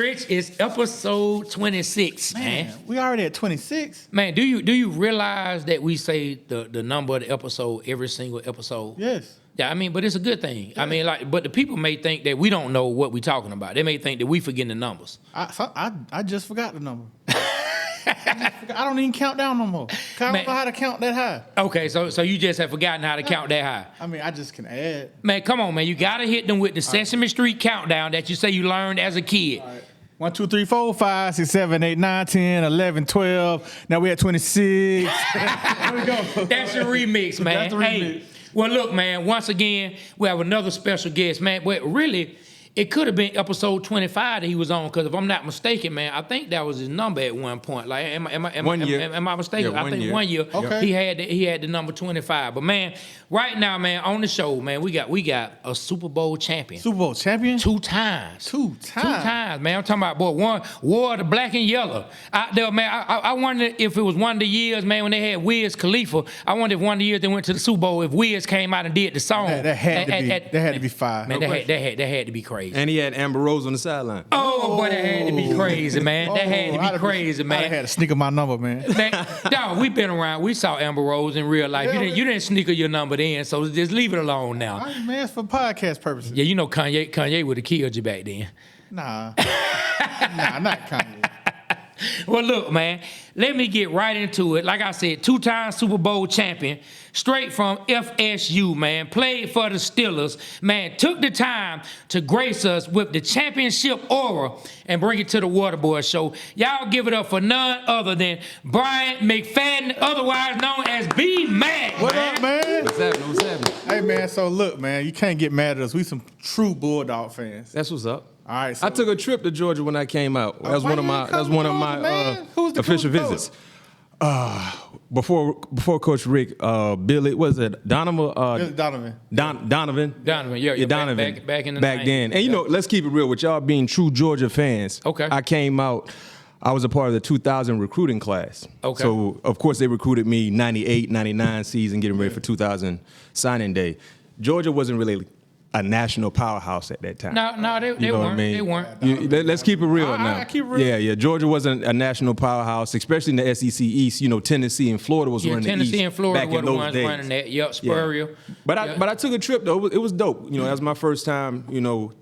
Rich, it's episode 26, man. We already at 26. Man, do you realize that we say the number of the episode every single episode? Yes. Yeah, I mean, but it's a good thing. Yeah. I mean, like, but the people may think that we don't know what we're talking about. They may think that we forgetting the numbers. I just forgot the number. I don't even count down no more. I don't know how to count that high. Okay, so you just have forgotten how to count that high. I mean, I just can add. Man, come on, man. You got to hit them with the Sesame Street countdown that you say you learned as a kid. All right. 1, 2, 3, 4, 5, 6, 7, 8, 9, 10, 11, 12. Now we're at 26. There we go. That's your remix, man. That's the remix. Hey, well, look, man, once again, we have another special guest, man. But really, it could have been episode 25 that he was on, because if I'm not mistaken, man, I think that was his number at one point. Like, am I mistaken? Yeah, I think 1 year Okay. he had the number 25. But man, right now, man, on the show, man, we got a Super Bowl champion. Super Bowl champion? 2 times. 2 times. 2 times, man. I'm talking about, boy, one wore the black and yellow out there, man. I wonder if it was one of the years, man, when they had Wiz Khalifa. I wonder if one of the years they went to the Super Bowl, if Wiz came out and did the song. That had to be fire. Man, that had to be crazy. And he had Amber Rose on the sideline. Oh, boy, that had to be crazy, man. That had to be crazy, man. I had to sneak my number, man. Dog, we been around. We saw Amber Rose in real life. You didn't sneak your number in, so just leave it alone now. All right, man, it's for podcast purposes. Yeah, you know Kanye would have killed you back then. Nah, not Kanye. Well, look, man, let me get right into it. Like I said, 2-time Super Bowl champion, straight from FSU, man. Played for the Steelers, man. Took the time to grace us with the championship aura and bring it to the Waterboyz Show. Y'all give it up for none other than Bryant McFadden, otherwise known as B-Mac. What up, man? What's happening? Hey, man, so look, man, you can't get mad at us. We some true Bulldog fans. That's what's up. All right, so I took a trip to Georgia when I came out. That was why one of you my ain't come to Georgia, man? official visits. Before Coach Rick, Billy, was it Donovan? Donovan. Donovan, yeah, Donovan. back in the back 90s. then. And you know, let's keep it real with y'all being true Georgia fans. Okay. I came out. I was a part of the 2000 recruiting class. Okay. So of course they recruited me 98, 99 season, getting ready for 2000 signing day. Georgia wasn't really a national powerhouse at that time. No, they You know what I weren't. mean? They weren't. Let's keep it real All now. right, keep it real. Yeah. Georgia wasn't a national powerhouse, especially in the SEC East. You know, Tennessee and Florida was running the East. Tennessee and Florida back were in the those ones days. running that. Yep, Spurrier. Yeah. But I took a trip though. It was dope. You know, that was my first time. You know,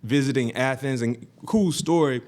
visiting Athens, and cool story.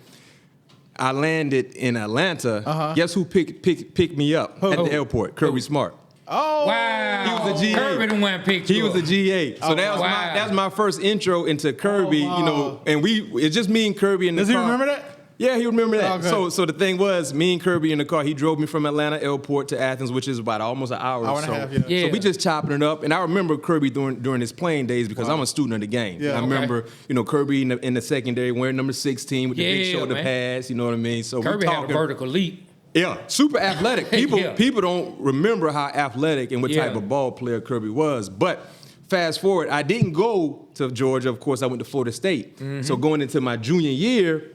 I landed in Atlanta. Guess who picked me up at the airport? Kirby Smart. Oh, Wow. He was a GA. Kirby the one picked you He was up. a GA. So that was my first intro into Kirby, wow. you know, and it's just me and Kirby in the does car. he remember that? Yeah, he remember that. Okay. So the thing was, me and Kirby in the car, he drove me from Atlanta Airport to Athens, which is about almost an hour or and so. a half, yeah. So we just chopping it up. And I remember Kirby during his playing days because I'm a student of the game. Yeah. I remember, you know, Kirby in the secondary wearing number 16 with the big Yeah, shoulder man. pads, you know what I mean? So Kirby we're had a talking. vertical leap. Yeah, super athletic. Yeah. People don't remember how athletic and what type Yeah. of ball player Kirby was. But fast forward, I didn't go to Georgia. Of course, I went to Florida State. So going into my junior year,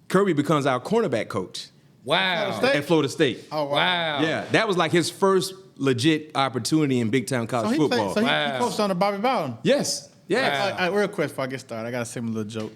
Kirby becomes our cornerback coach Wow. at Florida State. Oh, Wow. Yeah, that was like his first legit opportunity in big-time college football. He Wow. coached under Bobby Bowden. Yes. Wow. Real quick before I get started, I got to say a little joke.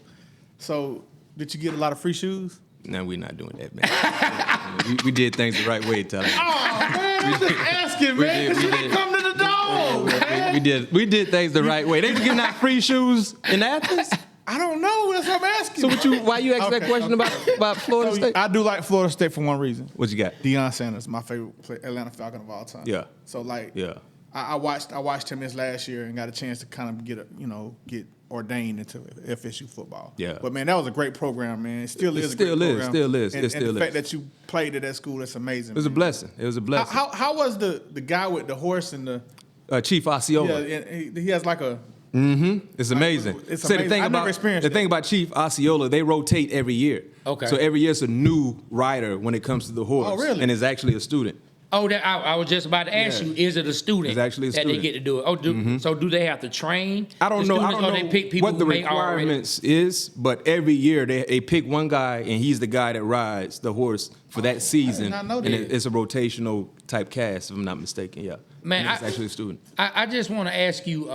So, did you get a lot of free shoes? No, we're not doing that, man. we did things the right way, Tyler. Oh, man, I'm just asking, man. we You did. didn't come to the dome, man. We did things the right way. They was giving out free shoes in Athens. I don't know. That's what I'm asking. So why you asked that question about Florida So, State? I do like Florida State for one reason. What you got? Deion Sanders, my favorite Atlanta Falcon of all time. Yeah. So like, Yeah. I watched him this last year and got a chance to kind of get ordained into FSU football. Yeah. But man, that was a great program, man. It still is. still a great is, program. still is, And, it still and the fact is. that you played at that school, that's amazing. It was a blessing. It was a blessing. How was the guy with the horse and the Chief Osceola. yeah? And he has like a. It's amazing. It's See, amazing. I've never experienced the that. thing about Chief Osceola, they rotate every year. Okay. So every year it's a new rider when it comes to the horse. Oh, really? And it's actually a student. Oh, I was just about to ask you, is it a student It's actually a that they student. get to do it? Oh, so do they have to train? I don't the know. students, I don't or know they pick people what the who may already- requirements is, but every year they pick one guy and he's the guy that rides the horse for that season. not know and that. it's a rotational type cast, if I'm not mistaken. Yeah. Man, And it's actually a student. I just want to ask you,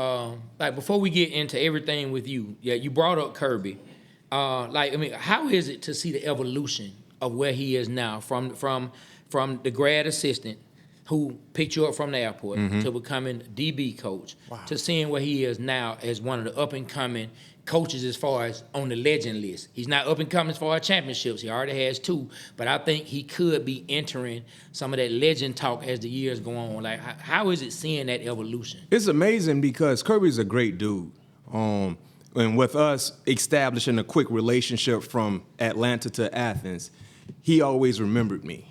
like before we get into everything with you, yeah, you brought up Kirby. how is it to see the evolution of where he is now from the grad assistant who picked you up from the airport to becoming DB coach to seeing where he is now as one of the up and coming coaches as far as on the legend list. He's not up and coming as far as championships. He already has 2, but I think he could be entering some of that legend talk as the years go on. Like, how is it seeing that evolution? It's amazing because Kirby's a great dude. And with us establishing a quick relationship from Atlanta to Athens, he always remembered me.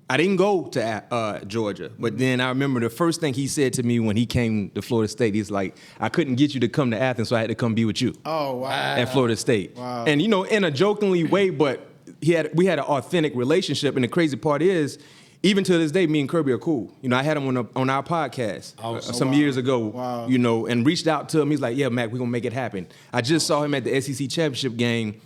I didn't go to Georgia, but then I remember the first thing he said to me when he came to Florida State, he's like, I couldn't get you to come to Athens, so I had to come be with you. Oh, wow. At Florida State. Wow. And, in a jokingly way, but we had an authentic relationship, and the crazy part is, even to this day, me and Kirby are cool. I had him on our podcast some years ago, Wow. And reached out to him. He's like, yeah, Mac, we're going to make it happen. I just saw him at the SEC Championship game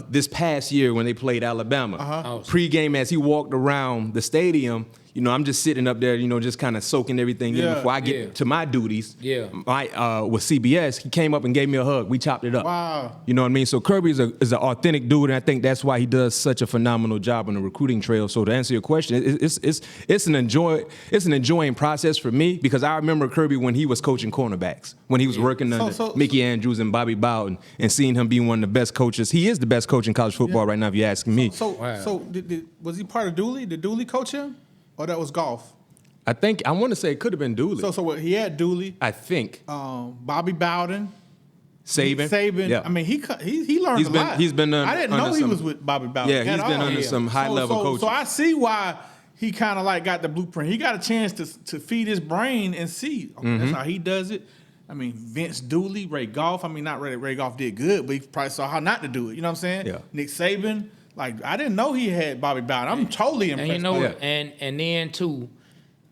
this past year when they played Alabama. Pre-game, as he walked around the stadium, I'm just sitting up there, just kind of soaking everything in before I get to my duties. Yeah. With CBS, he came up and gave me a hug. We chopped it up. Wow. You know what I mean? So Kirby is an authentic dude, and I think that's why he does such a phenomenal job on the recruiting trail. So to answer your question, it's an enjoying process for me because I remember Kirby when he was coaching cornerbacks, when he was working under Mickey Andrews and Bobby Bowden, and seeing him being one of the best coaches. He is the best coach in college football right now, if you're asking me. So was he part of Dooley? Did Dooley coach him? Or that was golf? I want to say it could have been Dooley. So what, he had Dooley. I think. Bobby Bowden. Saban. Yeah. I mean, he learned a lot. He's been I didn't know he was with Bobby Bowden. Yeah, he's been under some high-level coaches. So I see why he kind of like got the blueprint. He got a chance to feed his brain and see. Okay, that's how he does it. I mean, Vince Dooley, Ray Goff. I mean, not Ray Goff did good, but he probably saw how not to do it. You know what I'm saying? Yeah. Nick Saban. Like, I didn't know he had Bobby Bowden. I'm totally impressed. And you know what? And then, too,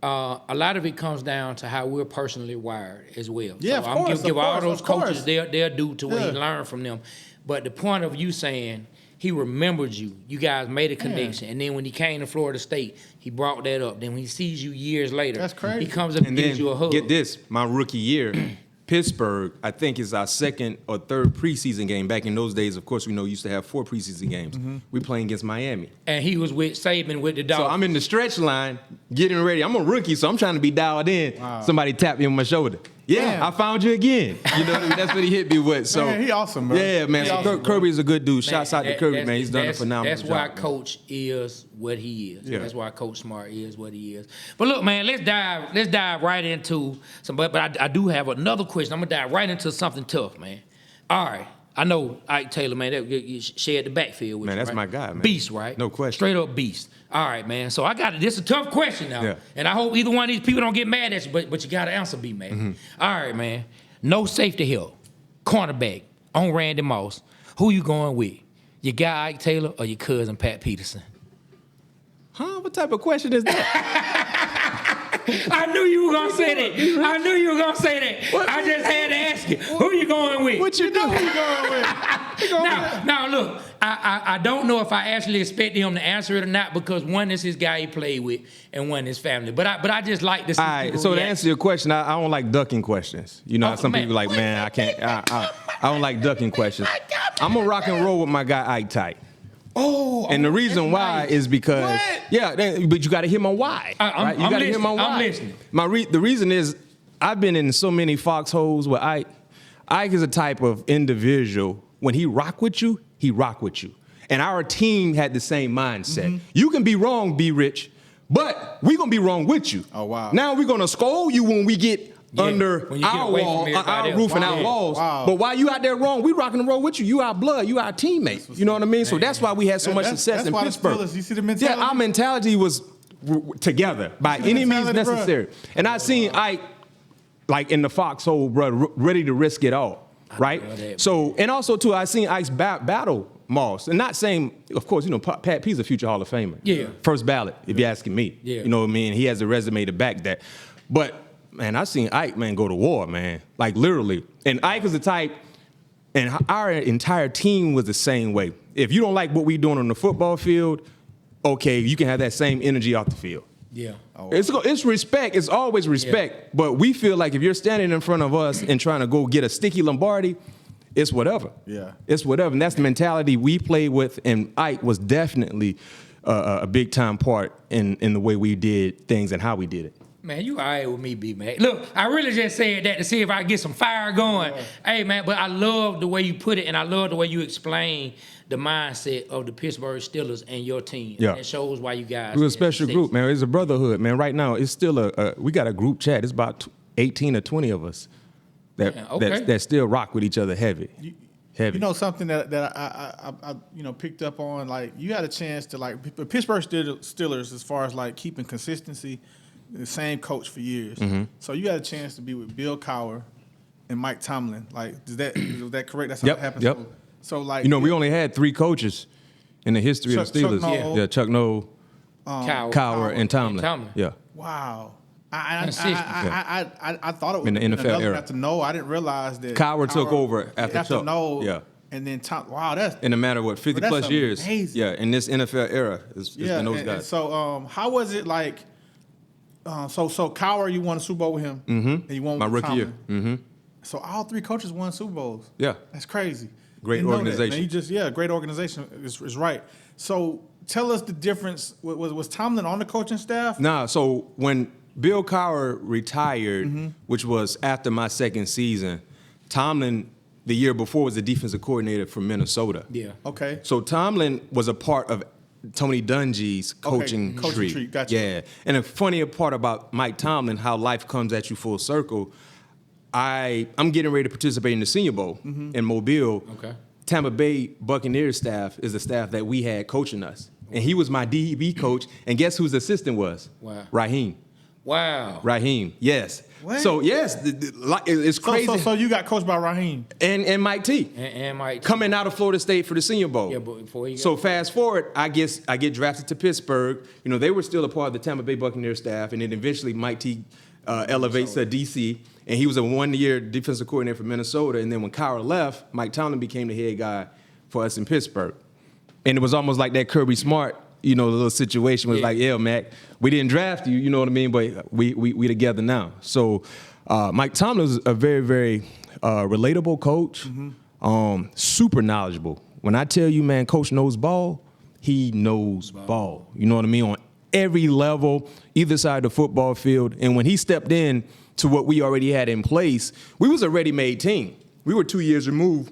a lot of it comes down to how we're personally wired as well. Yeah, so of course. I'm give all those coaches course. their due to what he learned from them. But the point of you saying he remembered you, you guys made a connection. And then when he came to Florida State, he brought that up. Then when he sees you years later, that's crazy. He comes up and gives you a hug. Get this, my rookie year, Pittsburgh, I think, is our second or third preseason game. Back in those days, of course, we used to have 4 preseason games. We playing against Miami. And he was with Saban with the Dolphins. So I'm in the stretch line, getting ready. I'm a rookie, so I'm trying to be dialed in. Wow. Somebody tapped me on my shoulder. Yeah, Damn. I found you again. You know what I mean? That's what he hit me with. So Man, he awesome, bro. Yeah, man. So awesome, Kirby's a good dude. Shouts out to Kirby, man. He's done a phenomenal job. That's why man. Coach is what he is. Yeah. That's why Coach Smart is what he is. But look, man, let's dive right into some. But I do have another question. I'm gonna dive right into something tough, man. All right. I know Ike Taylor, man, that you shared the backfield with Man, you, that's right? my guy, man. Beast, right? No question. Straight up beast. All right, man. So I got it. This is a tough question now. Yeah. And I hope either one of these people don't get mad at you, but you got to answer me, man. All right, man. No safety help. Cornerback on Randy Moss. Who you going with? Your guy Ike Taylor or your cousin Pat Peterson? Huh? What type of question is that? I knew you were gonna say that. I knew you were gonna say that. What? I just had to ask you. Who you going with? What you doing? Who you going with? Now look, I don't know if I actually expected him to answer it or not because one is his guy he played with and one is family. But I just like to see All right, people so to react. answer your question, I don't like ducking questions. You know, how some man. people like, man, I can't. I don't like ducking questions. I'm gonna rock and roll with my guy Ike Tight. And the reason why is because, but you got to hear my why. Right? You got to hear my why. I'm listening. The reason is I've been in so many foxholes with Ike. Ike is a type of individual. When he rock with you, he rock with you. And our team had the same mindset. You can be wrong, be rich, but we're gonna be wrong with you. Oh, wow. Now we're gonna scold you when we get under when you get our away from wall, everybody our else. roof and Wow. our walls. Wow. But while you out there wrong, we rocking and roll with you. You our blood, you our teammate. You know what I mean? So that's why we had so much success in why Pittsburgh. The Steelers, you see the mentality? Yeah, our mentality was together by the any means mentality, bro? necessary. And I seen Ike like in the foxhole, bro, ready to risk it all. Right? So, and also too, I seen Ike's battle Moss. And not saying, of course, you know, Pat P's a future Hall of Famer. Yeah. First ballot, if you're asking me. Yeah. You know what I mean? He has a resume to back that. But man, I seen Ike, man, go to war, man. Like literally. And Ike was the type, and our entire team was the same way. If you don't like what we doing on the football field, okay, you can have that same energy off the field. Yeah. It's respect. It's always respect. But we feel like if you're standing in front of us and trying to go get a sticky Lombardi, it's whatever. Yeah. It's whatever. And that's the mentality we played with, and Ike was definitely a big time part in the way we did things and how we did it. Man, you all right with me, B-Man. Look, I really just said that to see if I can get some fire going. Yeah. Hey, man, but I love the way you put it, and I love the way you explain the mindset of the Pittsburgh Steelers and your team. Yeah. It shows why you guys. We're a special group, man. It's a brotherhood, man. Right now, it's still we got a group chat. It's about 18 or 20 of us that still rock with each other heavy. Heavy. You know, something that I picked up on, like, you had a chance to, like, Pittsburgh Steelers, as far as, like, keeping consistency, the same coach for years. Mm-hmm. So you had a chance to be with Bill Cowher and Mike Tomlin. Like, was that correct? That's how it happened. Yep. So, like, we only had 3 coaches in the history of the Steelers. Chuck Noll, Cowher, and Tomlin. Yeah. Wow. I thought it was in the NFL era. After Noll, I didn't realize that Cowher took over after Chuck. Noll. Yeah. And then wow, that's in a matter of 50 plus years. Amazing. Yeah, in this NFL era, it's been those guys. And so, how was it like? So Cowher, you won a Super Bowl with him, and you won with my rookie Tomlin. year. Mm-hmm. So all 3 coaches won Super Bowls. Yeah, that's crazy. Great organization. Great organization is right. So tell us the difference. Was Tomlin on the coaching staff? Nah. So when Bill Cowher retired, which was after my second season, Tomlin the year before was the defensive coordinator for Minnesota. Yeah. Okay. So Tomlin was a part of Tony Dungy's coaching tree. Gotcha. Yeah. And a funnier part about Mike Tomlin, how life comes at you full circle, I'm getting ready to participate in the Senior Bowl in Mobile. Okay. Tampa Bay Buccaneers staff is the staff that we had coaching us. And he was my DB coach. And guess whose assistant was? Wow. Raheem. Wow. Raheem, yes. What? So, yes, it's crazy. So you got coached by Raheem. And Mike T. And Mike T. Coming out of Florida State for the Senior Bowl. Yeah, but before he got So fast forward, I get drafted to Pittsburgh. They were still a part of the Tampa Bay Buccaneers staff, and then eventually Mike T elevates to DC, and he was a 1-year defensive coordinator for Minnesota. And then when Cowher left, Mike Tomlin became the head guy for us in Pittsburgh. And it was almost like that Kirby Smart, the little situation was like, yeah, Mac, we didn't draft you, you know what I mean? But we together now. So Mike Tomlin was a very, very relatable coach, super knowledgeable. When I tell you, man, coach knows ball, he knows ball. You know what I mean? On every level, either side of the football field. And when he stepped in to what we already had in place, we was a ready-made team. We were 2 years removed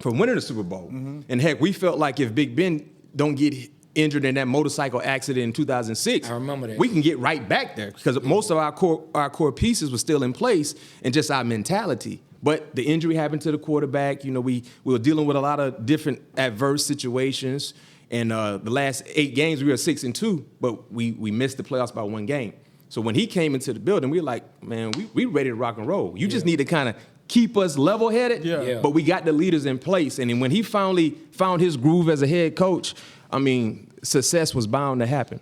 from winning the Super Bowl. And heck, we felt like if Big Ben don't get injured in that motorcycle accident in 2006, I remember that. we can get right back there because most of our core pieces were still in place and just our mentality. But the injury happened to the quarterback. We were dealing with a lot of different adverse situations. And the last 8 games, we were 6-2, but we missed the playoffs by 1 game. So when he came into the building, we were like, man, we ready to rock and roll. You just need to kind of keep us level-headed, but we got the leaders in place. And then when he finally found his groove as a head coach, I mean, success was bound to happen.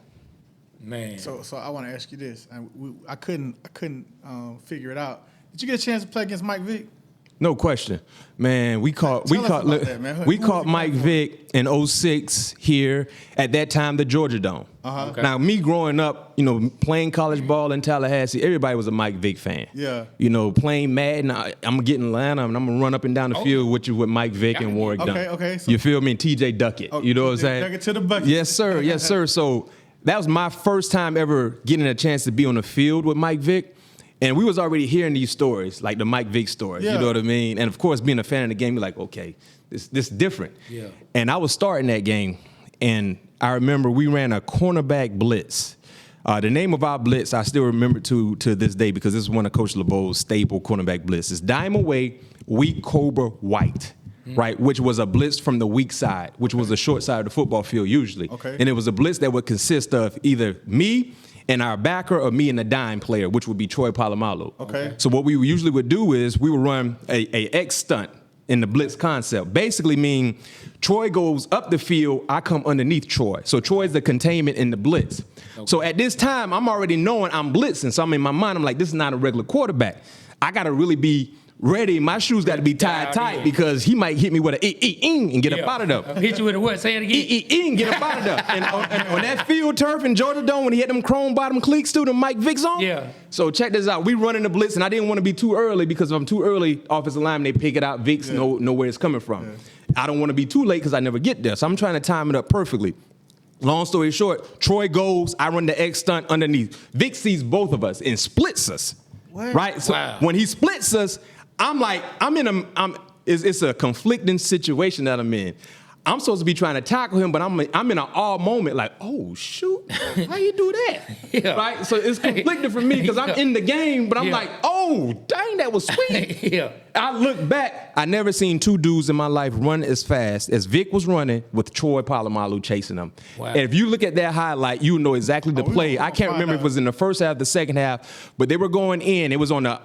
Man. So I want to ask you this. I couldn't figure it out. Did you get a chance to play against Mike Vick? No question, man. We caught Mike Vick in 06 here at that time, the Georgia Dome. Okay. Now, me growing up, playing college ball in Tallahassee, everybody was a Mike Vick fan. Yeah. Playing Madden, I'm gonna get in Atlanta and I'm gonna run up and down the field with Mike Vick and Warwick Dunn. Okay. So you feel me? T.J. Duckett. You know what I'm saying? Duckett to the bucket. Yes, sir. Yes, sir. So that was my first time ever getting a chance to be on the field with Mike Vick. And we was already hearing these stories, like the Mike Vick stories, you know what I mean? And, of course, being a fan of the game, you're like, okay, this is different. Yeah. And I was starting that game, and I remember we ran a cornerback blitz. The name of our blitz I still remember to this day because this is one of Coach LeBeau's staple cornerback blitzes. Dime away, weak cobra white, right, which was a blitz from the weak side, which was the short side of the football field usually. Okay. And it was a blitz that would consist of either me and our backer or me and the dime player, which would be Treyboy Polamalu. Okay. So what we usually would do is we would run a X stunt in the blitz concept. Basically mean Troy goes up the field, I come underneath Troy. So Troy's the containment in the blitz. Okay. So at this time, I'm already knowing I'm blitzing. So I'm in my mind, I'm like, this is not a regular quarterback. I got to really be ready. My shoes got to be tied tight because he might hit me with an and get up out of there. Hit you with a what? Say it again. And get up out of there. And on that field turf in Georgia Dome, when he had them chrome bottom cleats to the Mike Vicks on. Yeah. So check this out. We running the blitz, and I didn't want to be too early because if I'm too early, offensive lineman, they pick it out. Vicks know where it's coming from. Yeah. I don't want to be too late because I never get there. So I'm trying to time it up perfectly. Long story short, Troy goes, I run the X stunt underneath. Vic sees both of us and splits us. What? Right? So when he splits us, I'm like, it's a conflicting situation that I'm in. I'm supposed to be trying to tackle him, but I'm in an awe moment, like, oh shoot, how you do that? Yeah. Right? So it's conflicting for me because I'm in the game, but I'm like, oh, dang, that was sweet. Yeah. I look back, I never seen two dudes in my life run as fast as Vic was running with Troy Polamalu chasing him. Wow. And if you look at that highlight, you know exactly the play. I can't remember if it was in the first half, the second half, but they were going in. It was on the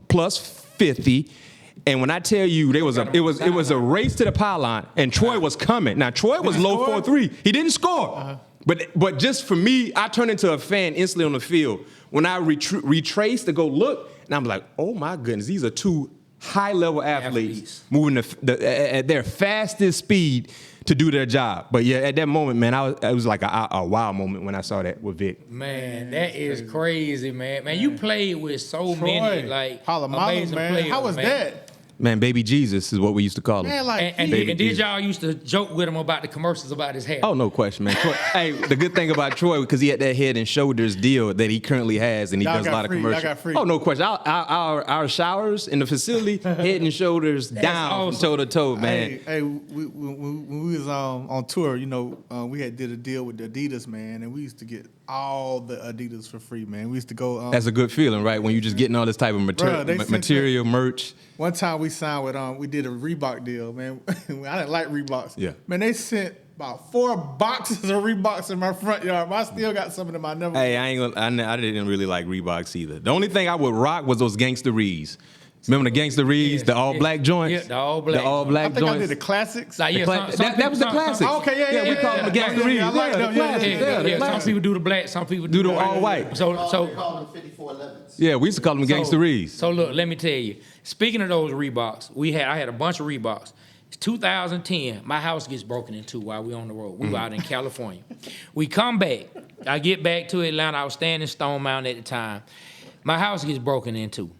plus 50. And when I tell you, it was a race to the pylon, and Troy was coming. Now Troy was low 4-3. He didn't score, but just for me, I turned into a fan instantly on the field when I retraced to go look, and I'm like, oh my goodness, these are two high-level athletes moving at their fastest speed to do their job. But yeah, at that moment, man, it was like a wow moment when I saw that with Vic. Man, that is crazy, man. Man, you played with so many like amazing players. How was that? Man, baby Jesus is what we used to call him. Man, and did y'all used to joke with him about the commercials about his hair? Oh, no question, man. Troy, hey, the good thing about Troy, because he had that head and shoulders deal that he currently has, and he does a lot of commercials. Oh, no question. Our showers in the facility, head and shoulders down, toe to toe, man. Hey, when we was on tour, you know, we did a deal with Adidas, man, and we used to get all the Adidas for free, man. We used to go. That's a good feeling, right? When you're just getting all this type of material, merch. One time we signed with we did a Reebok deal, man. I didn't like Reeboks. Yeah. Man, they sent about 4 boxes of Reeboks in my front yard. But I still got some of them. I didn't really like Reeboks either. The only thing I would rock was those Gangsta Rees. Remember the Gangsta Rees, the all black joints? Yeah, the all black joints. I did the classics. Like, that was the classics. Okay, we call them the Gangsta Rees. I like them. Yeah, some people do the black, some people do the all white. So we call them 5411s. Yeah, we used to call them Gangsta Rees. So look, let me tell you. Speaking of those Reeboks, I had a bunch of Reeboks. It's 2010. My house gets broken into while we on the road. We were out in California. We come back. I get back to Atlanta. I was staying in Stone Mountain at the time. My house gets broken into.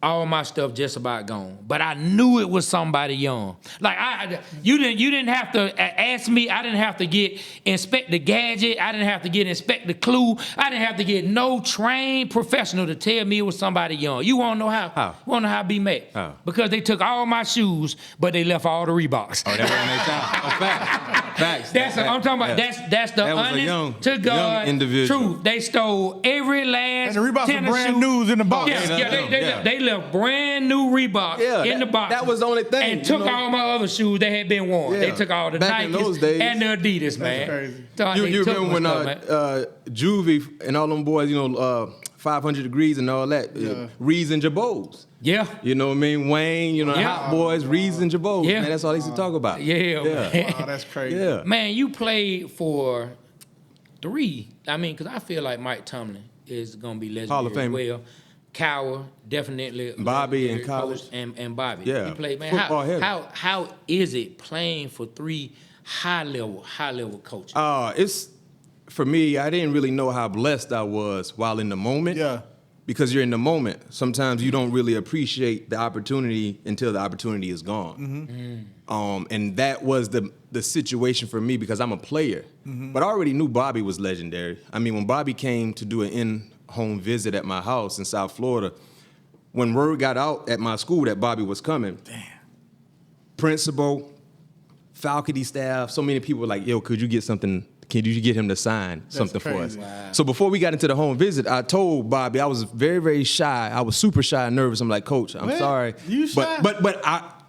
All my stuff just about gone, but I knew it was somebody young. Like you didn't have to ask me. I didn't have to inspect the gadget. I didn't have to inspect the clue. I didn't have to get no trained professional to tell me it was somebody young. You want to know how? How? You want to know how I be mad? How? Because they took all my shoes, but they left all the Reeboks. Oh, that wasn't their time. Oh, facts. That's what I'm talking about. Yeah. That's the honest to God truth. They stole every last. And the Reeboks were brand news in the box. They left brand new Reeboks in the box. That was the only thing. And took all my other shoes that had been worn. They took all the Nikes and the Adidas, man. Crazy. You remember when Juvie and all them boys, 500 Degrees and all that, Rees and Jabos. Yeah. You know what I mean? Wayne, Hot Boys, Rees and Jabos. Yeah. Man, that's all they used to talk about. Yeah. Man. Wow, that's crazy. Yeah. Man, you played for 3. I mean, because I feel like Mike Tomlin is going to be legendary Hall of Fame. as well. Cower, definitely. Bobby in college. And Bobby. Yeah. He played, man. How is it playing for 3 high level coaches? For me, I didn't really know how blessed I was while in the moment. Yeah. Because you're in the moment. Sometimes you don't really appreciate the opportunity until the opportunity is gone. Mm-hmm. And that was the situation for me because I'm a player. Mm-hmm. But I already knew Bobby was legendary. I mean, when Bobby came to do an in-home visit at my house in South Florida, when word got out at my school that Bobby was coming, principal, faculty staff, so many people were like, yo, could you get something? Can you get him to sign something for us? Wow. So before we got into the home visit, I told Bobby I was very, very shy. I was super shy and nervous. I'm like, Coach, I'm sorry. You shy? But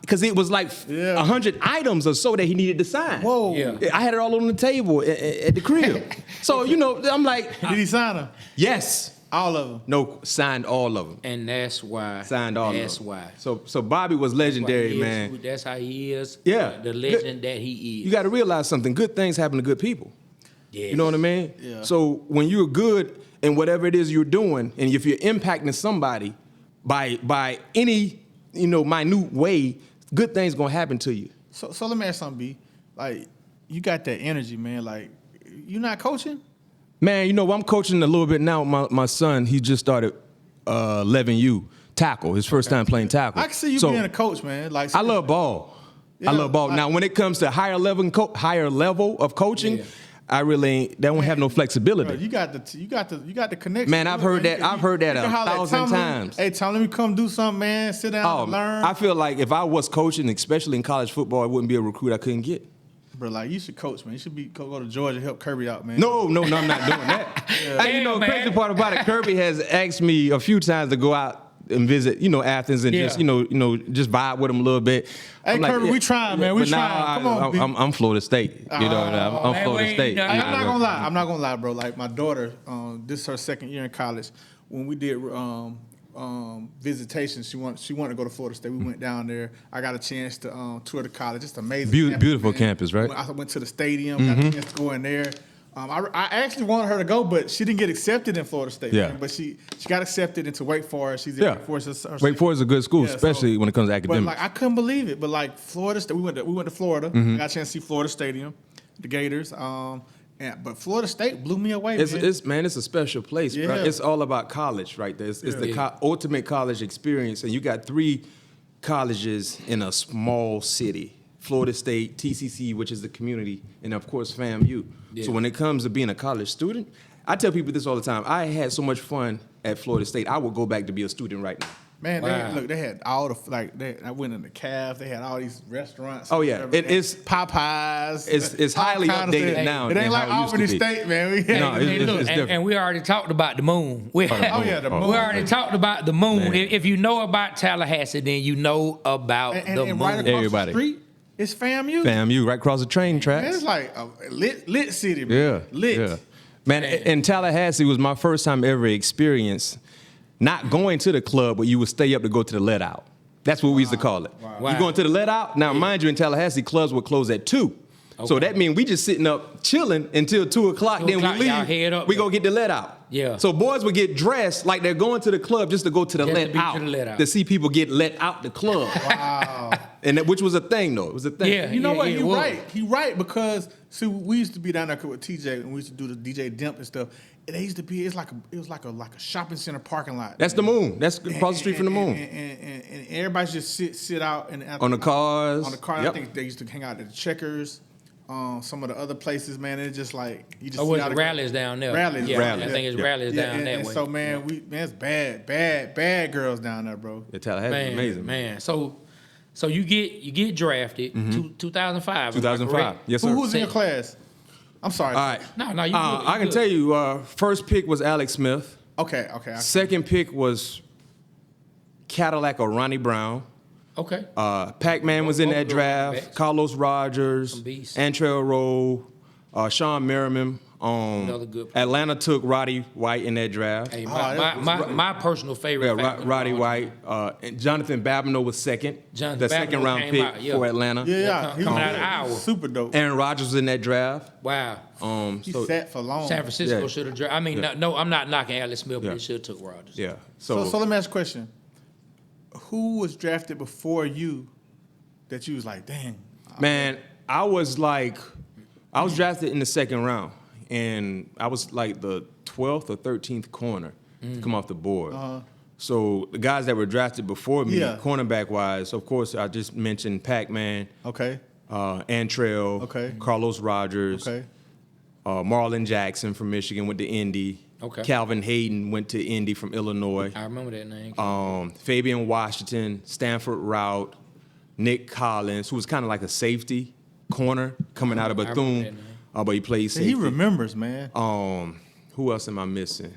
because it was like 100 items or so that he needed to sign. Whoa. Yeah. I had it all on the table at the crib. So, I'm like. Did he sign them? Yes. All of them? No, signed all of them. And that's why. Signed all of them. That's why. So Bobby was legendary, man. That's how he is. Yeah. The legend that he is. You got to realize something. Good things happen to good people. Yes. You know what I mean? Yeah. So when you're good in whatever it is you're doing, and if you're impacting somebody by any minute way, good things gonna happen to you. So let me ask something, B. Like, you got that energy, man. Like, you not coaching? Man, I'm coaching a little bit now. My son, he just started 11U tackle. His first time playing tackle. I can see you being a coach, man. Like, I love ball. Yeah, I love ball. Now, when it comes to higher level of coaching, I really don't have no flexibility. Bro, you got the connection. Man, I've heard that 1,000 times. Hey, Tom, let me come do something, man. Sit down and learn. I feel like if I was coaching, especially in college football, it wouldn't be a recruit I couldn't get. Bro, like, you should coach, man. You should go to Georgia, help Kirby out, man. No, I'm not doing that. Hey, Damn, crazy part about it, Kirby has asked me a few times to go out and visit, Athens and just, just vibe with him a little bit. Hey, I'm like, Kirby, we trying, man. We trying. Come on, B. I'm Florida State. I'm Florida State. I'm not gonna lie, bro. Like, my daughter, this is her second year in college. When we did visitation, she wanted to go to Florida State. We went down there. I got a chance to tour the college. Just amazing. Beautiful campus, right? I went to the stadium. Got a chance to go in there. I actually wanted her to go, but she didn't get accepted in Florida State. Yeah. Man. But she got accepted into Wake Forest. She's in Wake Forest. Wake Forest is a good school, Yeah, especially when it comes to academics. But like, I couldn't believe it. But like, Florida State, we went to Florida. Got a chance to see Florida Stadium, the Gators. But Florida State blew me away. It's a special place. Yeah. Right? It's all about college right there. It's the ultimate college experience, and you got 3 colleges in a small city. Florida State, TCC, which is the community, and of course FAMU. Yeah. So when it comes to being a college student, I tell people this all the time. I had so much fun at Florida State. I would go back to be a student right now. Man, they had all the I went in the Cavs. They had all these restaurants. Oh yeah, it's Popeyes. It's highly updated now. It ain't like Albany State, man. It's different. And we already talked about the moon. The moon. We already talked about the moon. If you know about Tallahassee, then you know about the moon. Right across the street, it's FAMU. FAMU, right across the train tracks. Man, it's like a lit city, man. Yeah, lit. Yeah. Man, and Tallahassee was my first time ever experience not going to the club, but you would stay up to go to the let out. That's what we used to call it. Wow. You going to the let out? Now, mind you, in Tallahassee, clubs would close at 2. Okay. So that means we just sitting up chilling until 2 o'clock. Then we leave. Head up, we go get the let out. Yeah. So boys would get dressed like they're going to the club just to go to the let out. To see people get let out the club. Wow. And which was a thing, though. It was a thing. Yeah, you know what? He right because see, we used to be down there with TJ and we used to do the DJ Dimp and stuff. And they used to be. It was like a shopping center parking lot. That's the moon. That's across the street from the moon. And everybody just sit out on the cars. On the car. Yep. I think they used to hang out at the Checkers. Some of the other places, man, it's just like you just. Oh, it's rallies down there. Rallies, yeah. rallies. I think it's rallies down that and way. so, man, it's bad girls down there, bro. Yeah, Tallahassee, amazing, man. So you get drafted 2005. 2005, yes sir. Who's in your class? I'm sorry. All right. No, you. I can tell you. First pick was Alex Smith. Okay. Second pick was Cadillac or Ronnie Brown. Okay. Pac-Man was in that draft. Carlos Rogers, Antrell Rowe, Sean Merriman. Another good player. Atlanta took Roddy White in that draft. Hey, my personal favorite. Roddy White. And Jonathan Babineau was second. The second round pick for Atlanta. Yeah. Coming out of Iowa. Super dope. Aaron Rodgers was in that draft. Wow. He sat for long. San Francisco should have drafted. I mean, no, I'm not knocking Alex Smith, but they should have took Rodgers. Yeah. So let me ask a question. Who was drafted before you that you was like, dang? Man, I was drafted in the second round, and I was like the 12th or 13th corner to come off the board. So the guys that were drafted before me, cornerback-wise, of course, I just mentioned Pac-Man. Okay. Antrell. Okay. Carlos Rogers. Okay. Marlon Jackson from Michigan went to Indy. Okay. Calvin Hayden went to Indy from Illinois. I remember that name. Fabian Washington, Stanford Routt, Nick Collins, who was kind of like a safety corner coming out of Bethune, but he played safety. He remembers, man. Who else am I missing?